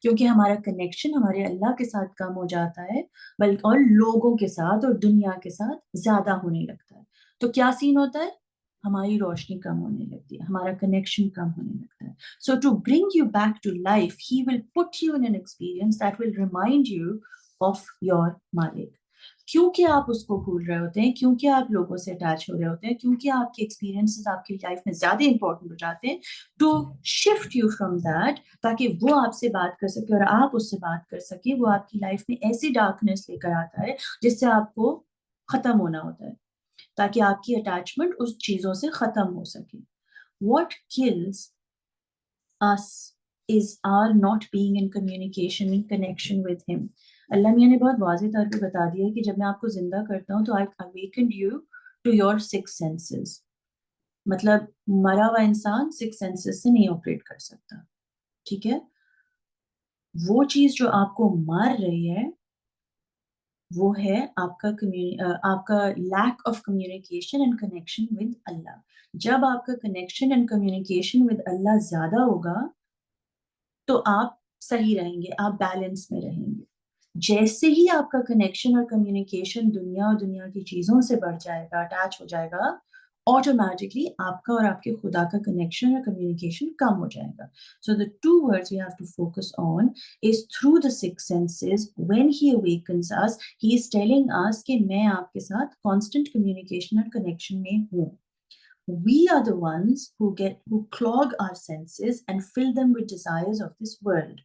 क्योंकि हमारा कनेक्शन हमारे अल्लाह के साथ कम हो जाता है, बल्कि और लोगों के साथ और दुनिया के साथ ज्यादा होने लगता है. तो क्या सीन होता है? हमारी रोशनी कम होने लगती है, हमारा कनेक्शन कम होने लगता है. So to bring you back to life, he will put you in an experience that will remind you of your मालिक. क्योंकि आप उसको भूल रहे होते हैं, क्योंकि आप लोगों से अटैच हो रहे होते हैं, क्योंकि आपके एक्सपीरियंसेस आपकी लाइफ में ज्यादा इंपॉर्टेंट हो जाते हैं, to shift you from that, ताकि वो आपसे बात कर सके और आप उससे बात कर सके. वो आपकी लाइफ में ऐसी डार्कनेस लेकर आता है जिससे आपको खत्म होना होता है, ताकि आपकी अटैचमेंट उस चीजों से खत्म हो सके. What kills us is our not being in communication, in connection with Him. अल्लाह मियाँ ने बहुत वाज़ेह तौर पे बता दिया है कि जब मैं आपको जिंदा करता हूँ तो I awakened you to your six senses. मतलब मरा हुआ इंसान सिक्स सेंसेस से नहीं ऑपरेट कर सकता, ठीक है? वो चीज जो आपको मार रही है वो है आपका lack of communication and connection with Allah. जब आपका connection and communication with Allah ज्यादा होगा तो आप सही रहेंगे, आप बैलेंस में रहेंगे. जैसे ही आपका कनेक्शन और कम्युनिकेशन दुनिया और दुनिया की चीजों से बढ़ जाएगा, अटैच हो जाएगा, ऑटोमेटिकली आपका और आपके खुदा का कनेक्शन और कम्युनिकेशन कम हो जाएगा. So the two words we have to focus on is through the six senses. When he awakens us, he is telling us कि मैं आपके साथ कांस्टेंट कम्युनिकेशन और कनेक्शन में हूँ. We are the ones who clog our senses and fill them with desires of this world.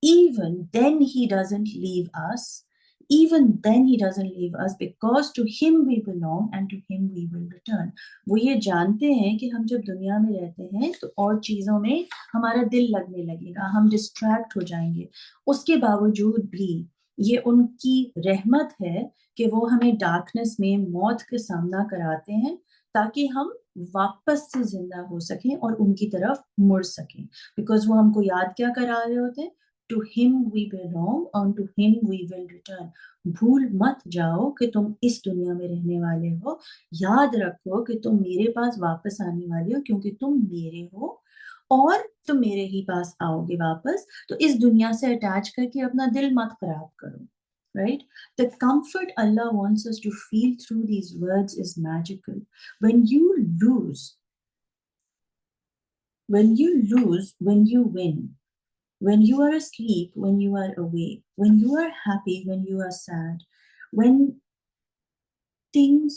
Even then he doesn't leave us. Even then he doesn't leave us, because to him we belong and to him we will return. वो ये जानते हैं कि हम जब दुनिया में रहते हैं तो और चीजों में हमारा दिल लगने लगेगा, हम डिस्ट्रैक्ट हो जाएंगे. उसके बावजूद भी ये उनकी रहमत है कि वो हमें डार्कनेस में मौत का सामना कराते हैं ताकि हम वापस से जिंदा हो सकें और उनकी तरफ मुड़ सकें. बिकॉज वो हमको याद क्या करा रहे होते हैं? To him we belong and to him we will return. भूल मत जाओ कि तुम इस दुनिया में रहने वाले हो. याद रखो कि तुम मेरे पास वापस आने वाले हो, क्योंकि तुम मेरे हो और तुम मेरे ही पास आओगे वापस. तो इस दुनिया से अटैच करके अपना दिल मत खराब करो. Right? The comfort Allah wants us to feel through these words is magical. When you lose, when you win. When you are asleep, when you are awake, when you are happy, when you are sad, when things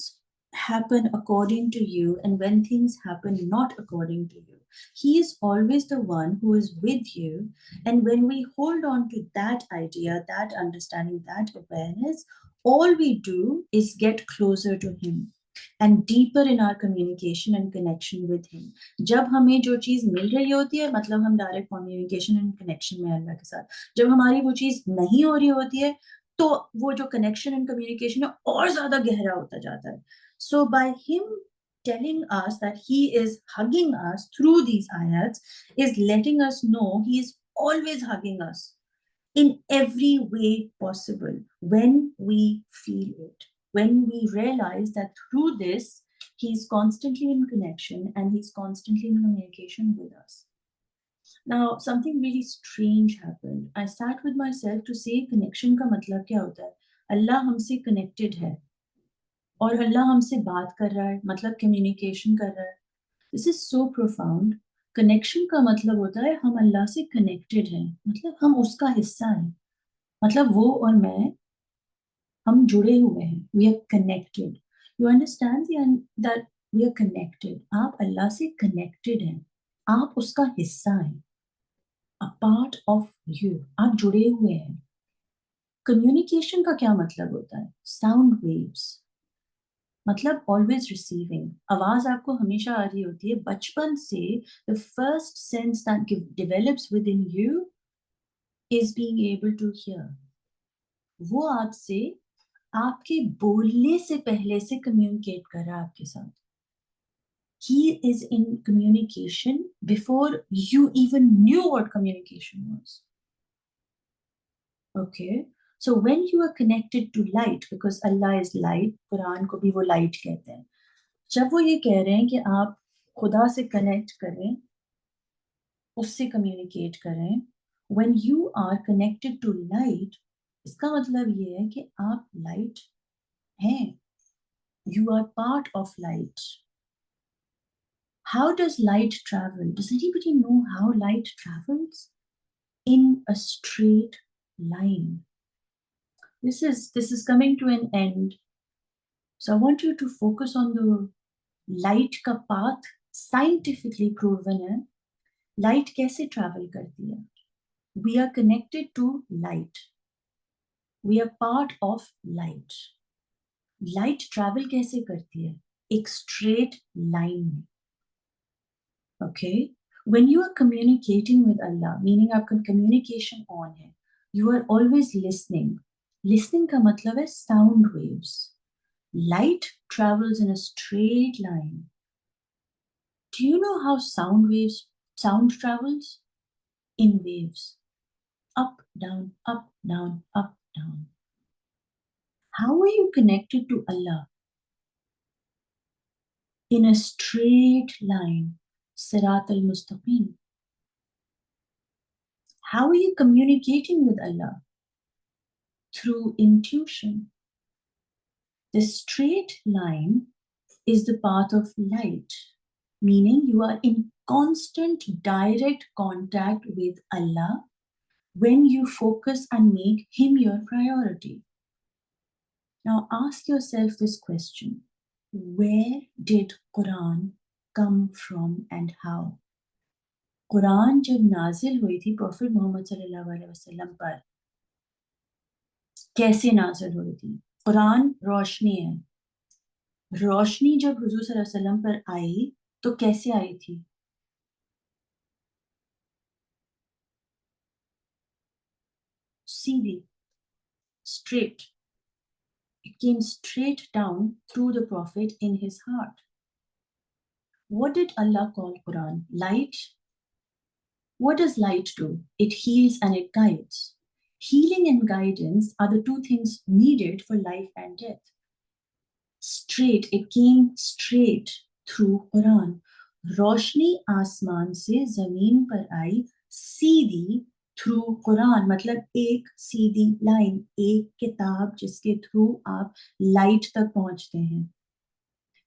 happen according to you and when things happen not according to you, he is always the one who is with you. And when we hold on to that idea, that understanding, that awareness, all we do is get closer to him and deeper in our communication and connection with him. जब हमें जो चीज़ मिल रही होती है मतलब हम direct communication and connection में अल्लाह के साथ, जब हमारी वो चीज़ नहीं हो रही होती है तो वो जो कनेक्शन एंड कम्युनिकेशन है और ज़्यादा गहरा होता जाता है. So by him telling us that he is hugging us through these ayats is letting us know he is always hugging us in every way possible when we feel it, when we realize that through this he's constantly in connection and he's constantly in communication with us. Now something really strange happened. I sat with myself to say connection का मतलब क्या होता है. अल्लाह हमसे connected है और अल्लाह हमसे बात कर रहा है मतलब communication कर रहा है. This is so profound. Connection का मतलब होता है हम अल्लाह से connected हैं मतलब हम उसका हिस्सा हैं, मतलब वो और मैं हम जुड़े हुए हैं. We are connected. You understand that we are connected. आप अल्लाह से connected हैं, आप उसका हिस्सा हैं. A part of you. आप जुड़े हुए हैं. Communication का क्या मतलब होता है? Sound waves. मतलब always receiving. आवाज आपको हमेशा आ रही होती है. बचपन से the first sense that develops within you is being able to hear. वो आपसे आपके बोलने से पहले से कम्युनिकेट कर रहा है आपके साथ. He is in communication before you even knew what communication was. Okay, so when you are connected to light, because Allah is light, Quran को भी वो light कहते हैं. जब वो ये कह रहे हैं कि आप खुदा से connect करें, उससे communicate करें, when you are connected to light, इसका मतलब ये है कि आप light हैं. You are part of light. How does light travel? Does anybody know how light travels? In a straight line. This is coming to an end. So I want you to focus on the light का path. Scientifically proven है. Light कैसे travel करती है? We are connected to light. We are part of light. Light travel कैसे करती है? एक straight line में. Okay, when you are communicating with Allah, meaning आपका communication on है, you are always listening. Listening का मतलब है sound waves. Light travels in a straight line. Do you know how sound travels? In waves. Up, down, up, down, up, down. How are you connected to Allah? In a straight line. Sirat al-Mustaqim. How are you communicating with Allah? Through intuition. The straight line is the path of light, meaning you are in constant direct contact with Allah when you focus and make Him your priority. Now ask yourself this question. Where did Quran come from and how? Quran जब नाजिल हुई थी Prophet Muhammad sallallahu alaihi wasallam पर, कैसे नाजिल हुई थी? कुरान रोशनी है. रोशनी जब हुजूर सल्लल्लाहु अलैहि वसल्लम पर आई तो कैसे आई थी? सीधी, straight. It came straight down through the Prophet in his heart. What did Allah call Quran? Light. What does light do? It heals and it guides. Healing and guidance are the two things needed for life and death. Straight, it came straight through Quran. रोशनी आसमान से जमीन पर आई सीधी through Quran, मतलब एक सीधी line, एक किताब जिसके through आप लाइट तक पहुंचते हैं.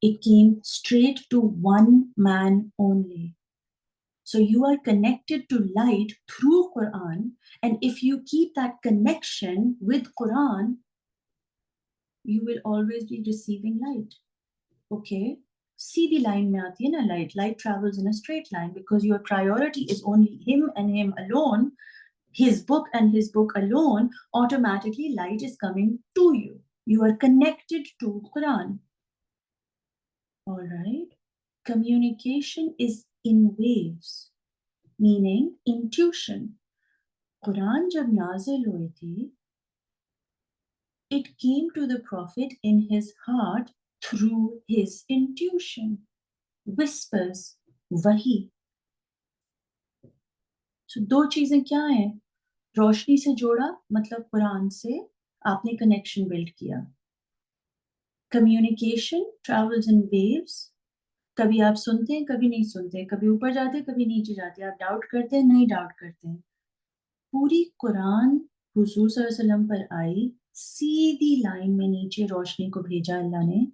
It came straight to one man only. So you are connected to light through Quran, and if you keep that connection with Quran, you will always be receiving light. Okay? Sidhi line में आती है ना light. Light travels in a straight line because your priority is only Him and Him alone. His book and His book alone. Automatically light is coming to you. You are connected to Quran. All right. Communication is in waves, meaning intuition. Quran jab nazil hui thi, it came to the Prophet in his heart through his intuition. Whispers, wahi. So दो चीजें क्या हैं? रोशनी से जोड़ा मतलब कुरान से आपने connection build किया. कम्युनिकेशन ट्रैवल्स इन वेव्स. कभी आप सुनते हैं, कभी नहीं सुनते, कभी ऊपर जाते हैं, कभी नीचे जाते हैं, आप डाउट करते हैं, नहीं डाउट करते हैं. पूरी कुरान हुजूर सल्लल्लाहु अलैहि वसल्लम पर आई, सीधी लाइन में नीचे रोशनी को भेजा अल्लाह ने,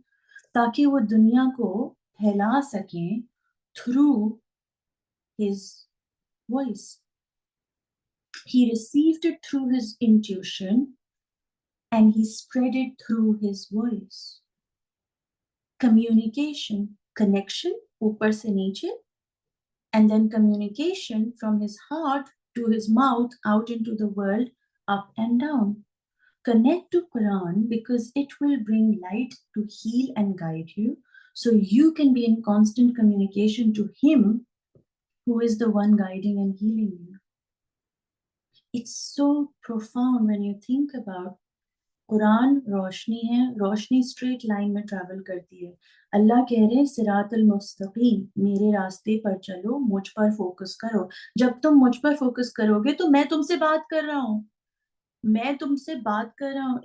ताकि वो दुनिया को फैला सकें through his voice. He received it through his intuition and he spread it through his voice. Communication, connection, ऊपर से नीचे, and then communication from his heart to his mouth out into the world, up and down. Connect to Quran because it will bring light to heal and guide you, so you can be in constant communication to him who is the one guiding and healing you. It's so profound when you think about Quran रोशनी है, रोशनी straight line में travel करती है. अल्लाह कह रहे हैं सिरातल मुस्तकीम, मेरे रास्ते पर चलो, मुझ पर फोकस करो. जब तुम मुझ पर फोकस करोगे तो मैं तुमसे बात कर रहा हूँ, मैं तुमसे बात कर रहा हूँ.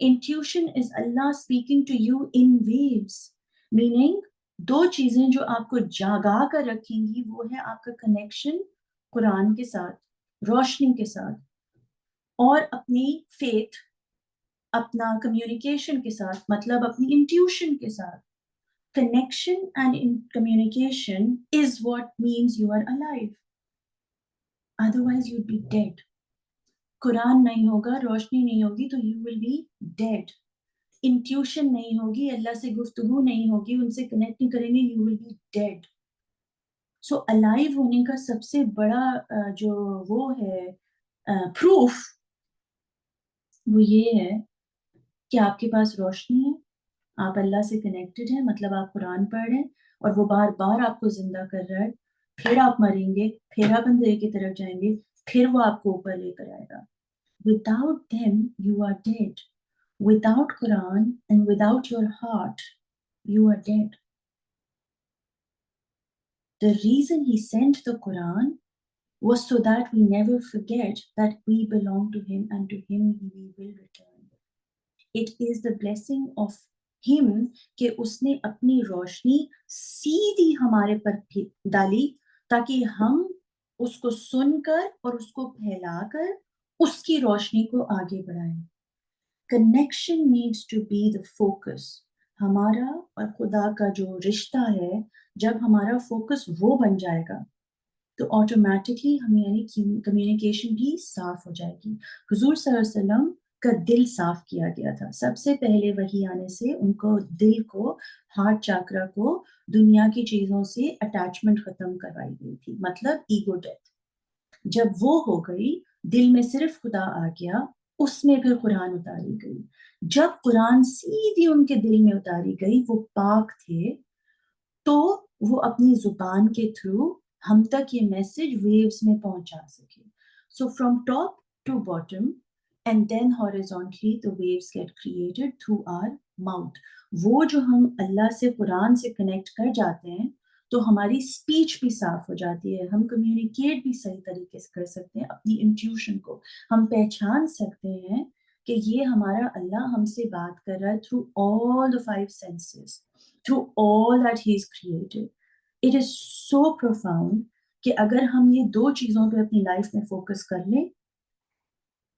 Intuition is Allah speaking to you in waves, meaning दो चीजें जो आपको जागा कर रखेंगी वो है आपका कनेक्शन कुरान के साथ, रोशनी के साथ, और अपनी फेथ, अपना कम्युनिकेशन के साथ, मतलब अपनी इंट्यूशन के साथ. Connection and communication is what means you are alive. Otherwise you'd be dead. Quran नहीं होगा, रोशनी नहीं होगी तो you will be dead. Intuition नहीं होगी, अल्लाह से गुफ्तगू नहीं होगी, उनसे कनेक्ट नहीं करेंगे, you will be dead. So alive होने का सबसे बड़ा जो वो है प्रूफ, वो ये है कि आपके पास रोशनी है, आप अल्लाह से कनेक्टेड हैं, मतलब आप कुरान पढ़ रहे हैं और वो बार बार आपको जिंदा कर रहा है. फिर आप मरेंगे, फिर आप अंधेरे की तरफ जाएंगे, फिर वो आपको ऊपर लेकर आएगा. Without them you are dead. Without Quran and without your heart you are dead. The reason he sent the Quran was so that we never forget that we belong to him and to him we will return. It is the blessing of him कि उसने अपनी रोशनी सीधी हमारे पर डाली ताकि हम उसको सुनकर और उसको फैलाकर उसकी रोशनी को आगे बढ़ाएं. Connection needs to be the focus. हमारा और खुदा का जो रिश्ता है, जब हमारा फोकस वो बन जाएगा तो ऑटोमेटिकली हमारी कम्युनिकेशन भी साफ हो जाएगी. हुजूर सल्लल्लाहु अलैहि वसल्लम का दिल साफ किया गया था. सबसे पहले वही आने से उनको दिल को, हार्ट चक्र को दुनिया की चीजों से अटैचमेंट खत्म करवाई गई थी, मतलब ईगो डेथ. जब वो हो गई, दिल में सिर्फ खुदा आ गया, उसमें फिर कुरान उतारी गई. जब कुरान सीधी उनके दिल में उतारी गई, वो पाक थे, तो वो अपनी जुबान के थ्रू हम तक ये मैसेज वेव्स में पहुंचा सके. So from top to bottom and then horizontally the waves get created through our mouth. वो जो हम अल्लाह से कुरान से कनेक्ट कर जाते हैं तो हमारी स्पीच भी साफ हो जाती है, हम कम्युनिकेट भी सही तरीके से कर सकते हैं. अपनी इंट्यूशन को हम पहचान सकते हैं कि ये हमारा अल्लाह हमसे बात कर रहा है through all the five senses, through all that he has created. It is so profound कि अगर हम ये दो चीजों पे अपनी लाइफ में फोकस कर लें,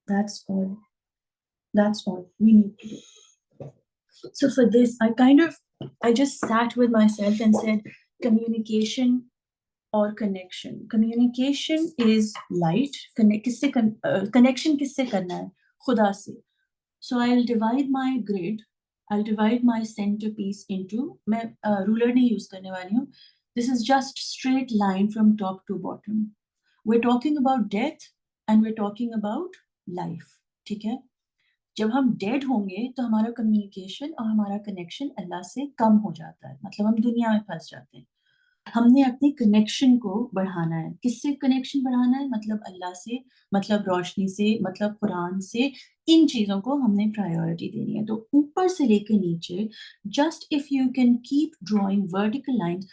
that's all we need to do. So for this, I just sat with myself and said, communication or connection. Communication is light. Connection किससे करना है? खुदा से. So I'll divide my grid. I'll divide my centerpiece into, मैं ruler नहीं use करने वाली हूँ. This is just straight line from top to bottom. We're talking about death and we're talking about life. ठीक है? जब हम डेड होंगे तो हमारा कम्युनिकेशन और हमारा कनेक्शन अल्लाह से कम हो जाता है, मतलब हम दुनिया में फंस जाते हैं। हमने अपने कनेक्शन को बढ़ाना है। किससे कनेक्शन बढ़ाना है? मतलब अल्लाह से, मतलब रोशनी से, मतलब कुरान से। इन चीजों को हमने प्रायोरिटी देनी है। तो ऊपर से लेके नीचे, just if you can keep drawing vertical lines,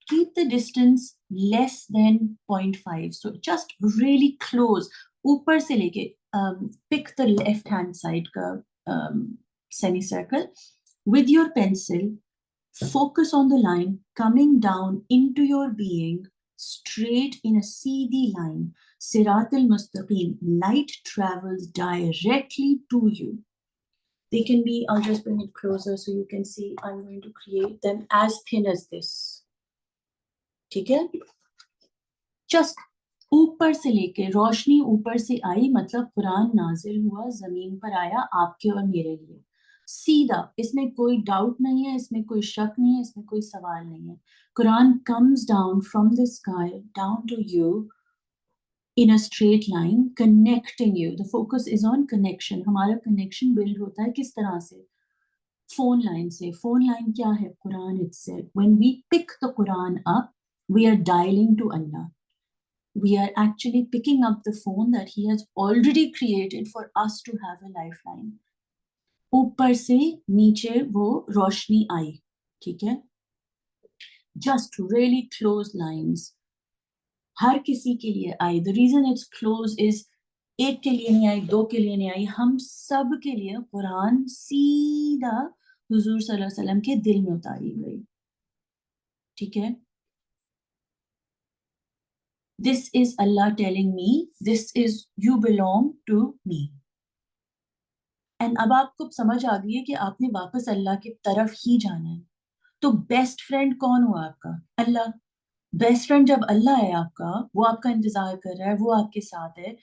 keep the distance less than 0.5, so just really close. ऊपर से लेके pick the left hand side का semicircle with your pencil. Focus on the line coming down into your being, straight in a seedy line. Sirat al-Mustaqim. Light travels directly to you. They can be, I'll just bring it closer so you can see. I'm going to create them as thin as this. ठीक है? Just ऊपर से लेके रोशनी ऊपर से आई, मतलब कुरान नाजिल हुआ, जमीन पर आया आपके और मेरे लिए सीधा। इसमें कोई डाउट नहीं है, इसमें कोई शक नहीं है, इसमें कोई सवाल नहीं है। Quran comes down from the sky down to you in a straight line, connecting you. The focus is on connection. हमारा connection build होता है किस तरह से? phone line से। phone line क्या है? Quran itself. When we pick the Quran up, we are dialing to Allah. We are actually picking up the phone that he has already created for us to have a lifeline. ऊपर से नीचे वो रोशनी आई, ठीक है? Just really close lines. हर किसी के लिए आई। The reason it's close is एक के लिए नहीं आई, दो के लिए नहीं आई, हम सब के लिए कुरान सीधा हुजूर सल्लल्लाहु अलैहि वसल्लम के दिल में उतारी गई, ठीक है? This is Allah telling me, this is you belong to me. And अब आपको समझ आ गई है कि आपने वापस अल्लाह की तरफ ही जाना है। तो बेस्ट फ्रेंड कौन हुआ आपका? अल्लाह। बेस्ट फ्रेंड जब अल्लाह है आपका, वो आपका इंतजार कर रहा है, वो आपके साथ है,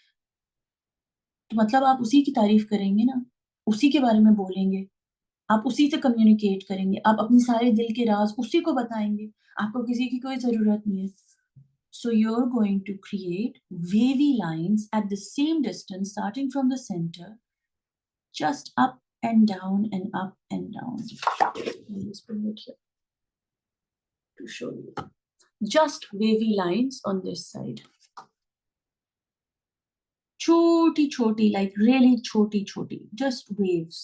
तो मतलब आप उसी की तारीफ करेंगे ना, उसी के बारे में बोलेंगे, आप उसी से कम्युनिकेट करेंगे, आप अपने सारे दिल के राज उसी को बताएंगे, आपको किसी की कोई जरूरत नहीं है। So you're going to create wavy lines at the same distance starting from the center, just up and down and up and down. Let me just bring it here to show you. Just wavy lines on this side. छोटी छोटी, like really छोटी छोटी, just waves.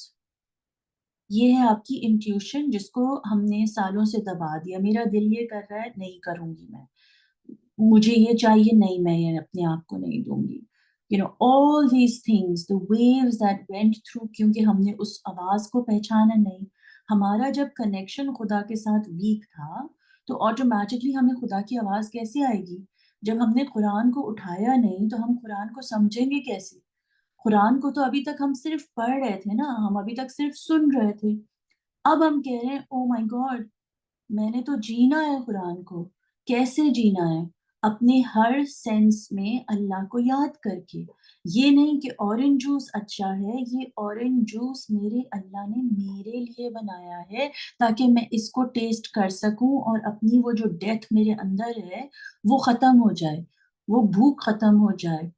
ये है आपकी intuition जिसको हमने सालों से दबा दिया। मेरा दिल ये कर रहा है, नहीं करूंगी मैं, मुझे ये चाहिए, नहीं मैं ये अपने आप को नहीं दूंगी। You know, all these things, the waves that went through, क्योंकि हमने उस आवाज को पहचाना नहीं। हमारा जब कनेक्शन खुदा के साथ वीक था, तो ऑटोमेटिकली हमें खुदा की आवाज कैसे आएगी? जब हमने कुरान को उठाया नहीं, तो हम कुरान को समझेंगे कैसे? कुरान को तो अभी तक हम सिर्फ पढ़ रहे थे ना, हम अभी तक सिर्फ सुन रहे थे। अब हम कह रहे हैं, ओ माय गॉड, मैंने तो जीना है कुरान को। कैसे जीना है? अपने हर सेंस में अल्लाह को याद करके। ये नहीं कि ऑरेंज जूस अच्छा है, ये ऑरेंज जूस मेरे अल्लाह ने मेरे लिए बनाया है, ताकि मैं इसको टेस्ट कर सकूं और अपनी वो जो डेथ मेरे अंदर है वो खत्म हो जाए, वो भूख खत्म हो जाए।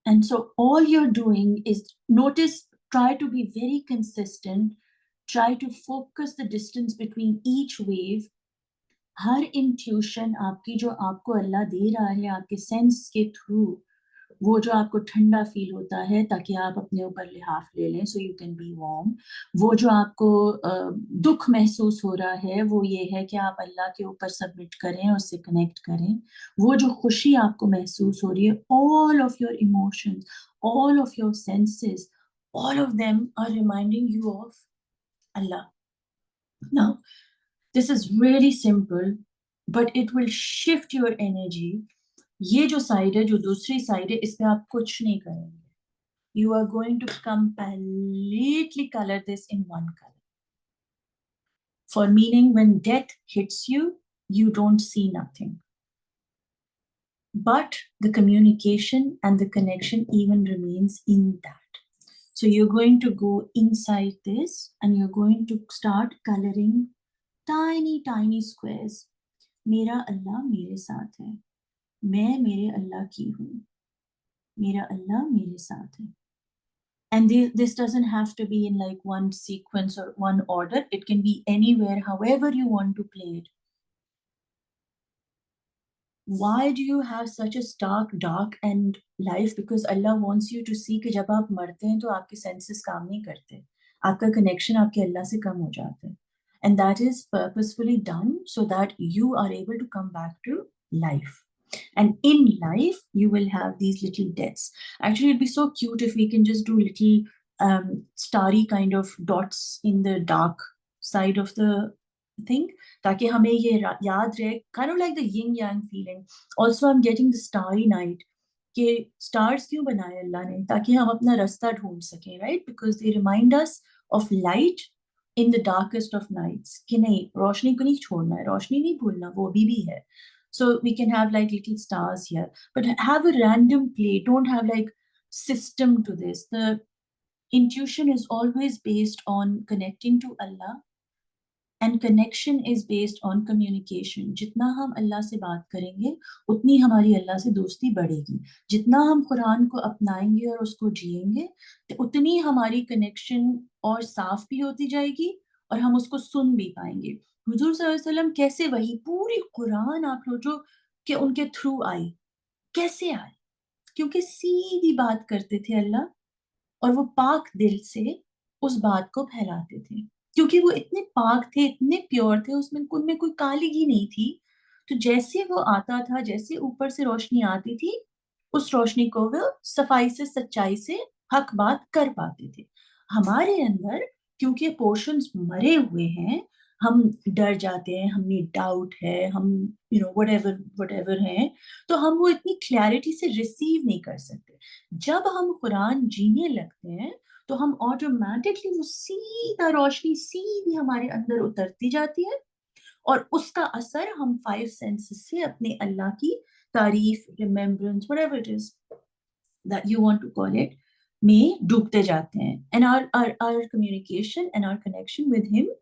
And so all you're doing is, notice, try to be very consistent, try to focus the distance between each wave. Her intuition आपकी जो आपको अल्लाह दे रहा है आपके सेंस के थ्रू, वो जो आपको ठंडा फील होता है ताकि आप अपने ऊपर लिहाफ ले लें, so you can be warm. वो जो आपको दुख महसूस हो रहा है, वो ये है कि आप अल्लाह के ऊपर सबमिट करें, उससे कनेक्ट करें। वो जो खुशी आपको महसूस हो रही है, all of your emotions, all of your senses, all of them are reminding you of Allah. Now, this is really simple, but it will shift your energy. ये जो साइड है, जो दूसरी साइड है, इस पे आप कुछ नहीं करेंगे। You are going to completely color this in one color. For meaning, when death hits you, you don't see nothing. But the communication and the connection even remains in that. So you're going to go inside this and you're going to start coloring tiny, tiny squares. मेरा अल्लाह मेरे साथ है, मैं मेरे अल्लाह की हूँ, मेरा अल्लाह मेरे साथ है। And this doesn't have to be in like one sequence or one order. It can be anywhere, however you want to play it. Why do you have such a stark, dark and life? Because Allah wants you to see कि जब आप मरते हैं तो आपके senses काम नहीं करते, आपका connection आपके अल्लाह से कम हो जाता है, and that is purposefully done so that you are able to come back to life. And in life, you will have these little deaths. Actually, it'd be so cute if we can just do little starry kind of dots in the dark side of the thing, ताकि हमें ये याद रहे, kind of like the yin yang feeling. Also, I'm getting the starry night. कि stars क्यों बनाए अल्लाह ने, ताकि हम अपना रास्ता ढूंढ सकें, right? Because they remind us of light in the darkest of nights. कि नहीं, रोशनी को नहीं छोड़ना है, रोशनी नहीं भूलना, वो अभी भी है. So we can have like little stars here, but have a random play. Don't have like system to this. The intuition is always based on connecting to Allah, and connection is based on communication. जितना हम अल्लाह से बात करेंगे, उतनी हमारी अल्लाह से दोस्ती बढ़ेगी. जितना हम कुरान को अपनाएंगे और उसको जिएंगे, तो उतनी हमारी connection और साफ भी होती जाएगी और हम उसको सुन भी पाएंगे. हुजूर सल्लल्लाहु अलैहि वसल्लम कैसे वही पूरी कुरान आप सोचो कि उनके थ्रू आई, कैसे आई? क्योंकि सीधी बात करते थे अल्लाह और वो पाक दिल से उस बात को फैलाते थे, क्योंकि वो इतने पाक थे, इतने प्योर थे, उसमें उनमें कोई कालिगी नहीं थी. तो जैसे वो आता था, जैसे ऊपर से रोशनी आती थी, उस रोशनी को वो सफाई से, सच्चाई से हक बात कर पाते थे. हमारे अंदर क्योंकि पोर्शंस मरे हुए हैं, हम डर जाते हैं, हमें डाउट है, हम व्हाटएवर व्हाटएवर है, तो हम वो इतनी क्लैरिटी से रिसीव नहीं कर सकते. जब हम कुरान जीने लगते हैं, तो हम ऑटोमेटिकली वो सीधा रोशनी सीधी हमारे अंदर उतरती जाती है और उसका असर हम 5 सेंसेस से अपने अल्लाह की तारीफ, remembrance, whatever it is that you want to call it, में डूबते जाते हैं. And our communication and our connection with him,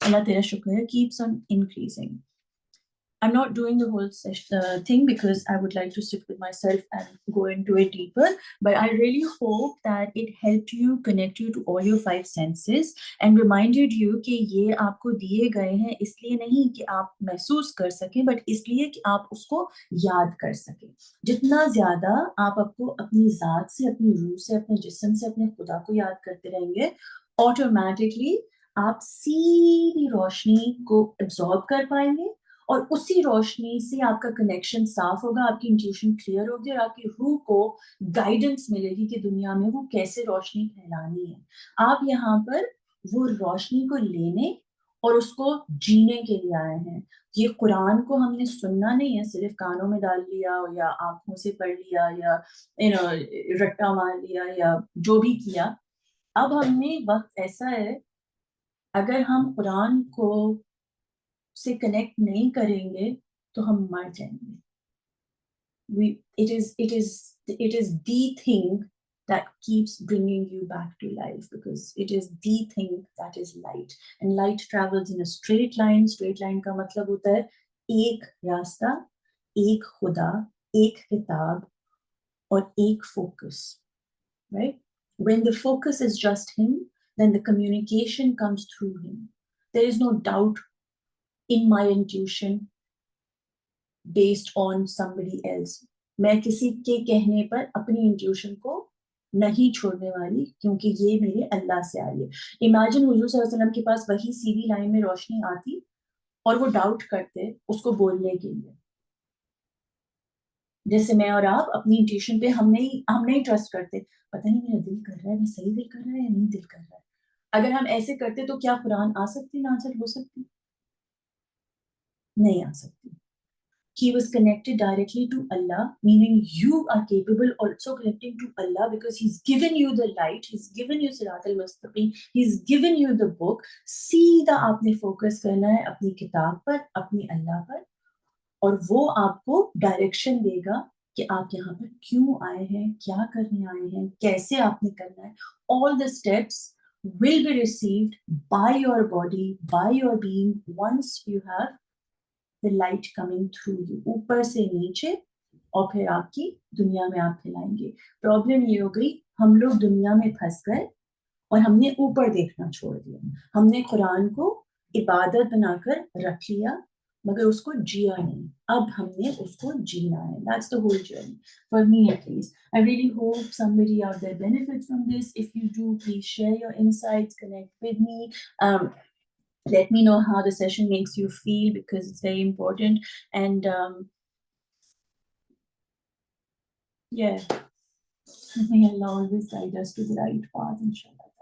Allah तेरा शुक्र है, keeps on increasing. I'm not doing the whole thing because I would like to sit with myself and go into it deeper. But I really hope that it helped you connect you to all your 5 senses and reminded you कि ये आपको दिए गए हैं इसलिए नहीं कि आप महसूस कर सकें, but इसलिए कि आप उसको याद कर सकें. जितना ज़्यादा आप आपको अपनी ज़ात से, अपनी रूह से, अपने जिस्म से, अपने खुदा को याद करते रहेंगे, ऑटोमेटिकली आप सीधी रोशनी को एब्जॉर्ब कर पाएंगे और उसी रोशनी से आपका कनेक्शन साफ होगा, आपकी इंट्यूशन क्लियर होगी और आपकी रूह को गाइडेंस मिलेगी कि दुनिया में वो कैसे रोशनी फैलानी है. आप यहाँ पर वो रोशनी को लेने और उसको जीने के लिए आए हैं. ये कुरान को हमने सुनना नहीं है, सिर्फ कानों में डाल लिया या आंखों से पढ़ लिया या रट्टा मार लिया या जो भी किया. अब हमने वक्त ऐसा है, अगर हम कुरान को से कनेक्ट नहीं करेंगे तो हम मर जाएंगे. It is the thing that keeps bringing you back to life, because it is the thing that is light, and light travels in a straight line. Straight line का मतलब होता है एक रास्ता, एक खुदा, एक किताब और एक focus, right? When the focus is just him, then the communication comes through him. There is no doubt in my intuition based on somebody else. मैं किसी के कहने पर अपनी इंट्यूशन को नहीं छोड़ने वाली, क्योंकि ये मेरे अल्लाह से आई है. इमेजिन हुजूर सल्लल्लाहु अलैहि वसल्लम के पास वही सीधी लाइन में रोशनी आती और वो डाउट करते उसको बोलने के लिए. जैसे मैं और आप अपनी इंट्यूशन पे हम नहीं ट्रस्ट करते, पता नहीं मेरा दिल कर रहा है, मैं सही दिल कर रहा है या नहीं दिल कर रहा है. अगर हम ऐसे करते तो क्या कुरान आ सकती, नाज़िल हो सकती? नहीं आ सकती. He was connected directly to Allah, meaning you are capable also connecting to Allah because He's given you the light, He's given you Sirat al-Mustaqim, He's given you the book. सीधा आपने फोकस करना है अपनी किताब पर, अपनी अल्लाह पर, और वो आपको डायरेक्शन देगा कि आप यहाँ पर क्यों आए हैं, क्या करने आए हैं, कैसे आपने करना है. All the steps will be received by your body, by your being, once you have the light coming through you, ऊपर से नीचे, और फिर आपकी दुनिया में आप फैलाएंगे. प्रॉब्लम ये हो गई, हम लोग दुनिया में फंस गए और हमने ऊपर देखना छोड़ दिया. हमने कुरान को इबादत बनाकर रख लिया मगर उसको जिया नहीं. अब हमने उसको जीना है. That's the whole journey for me at least. I really hope somebody out there benefits from this. If you do, please share your insights, connect with me. Let me know how the session makes you feel because it's very important. And yeah, may Allah always guide us to the right path, inshallah.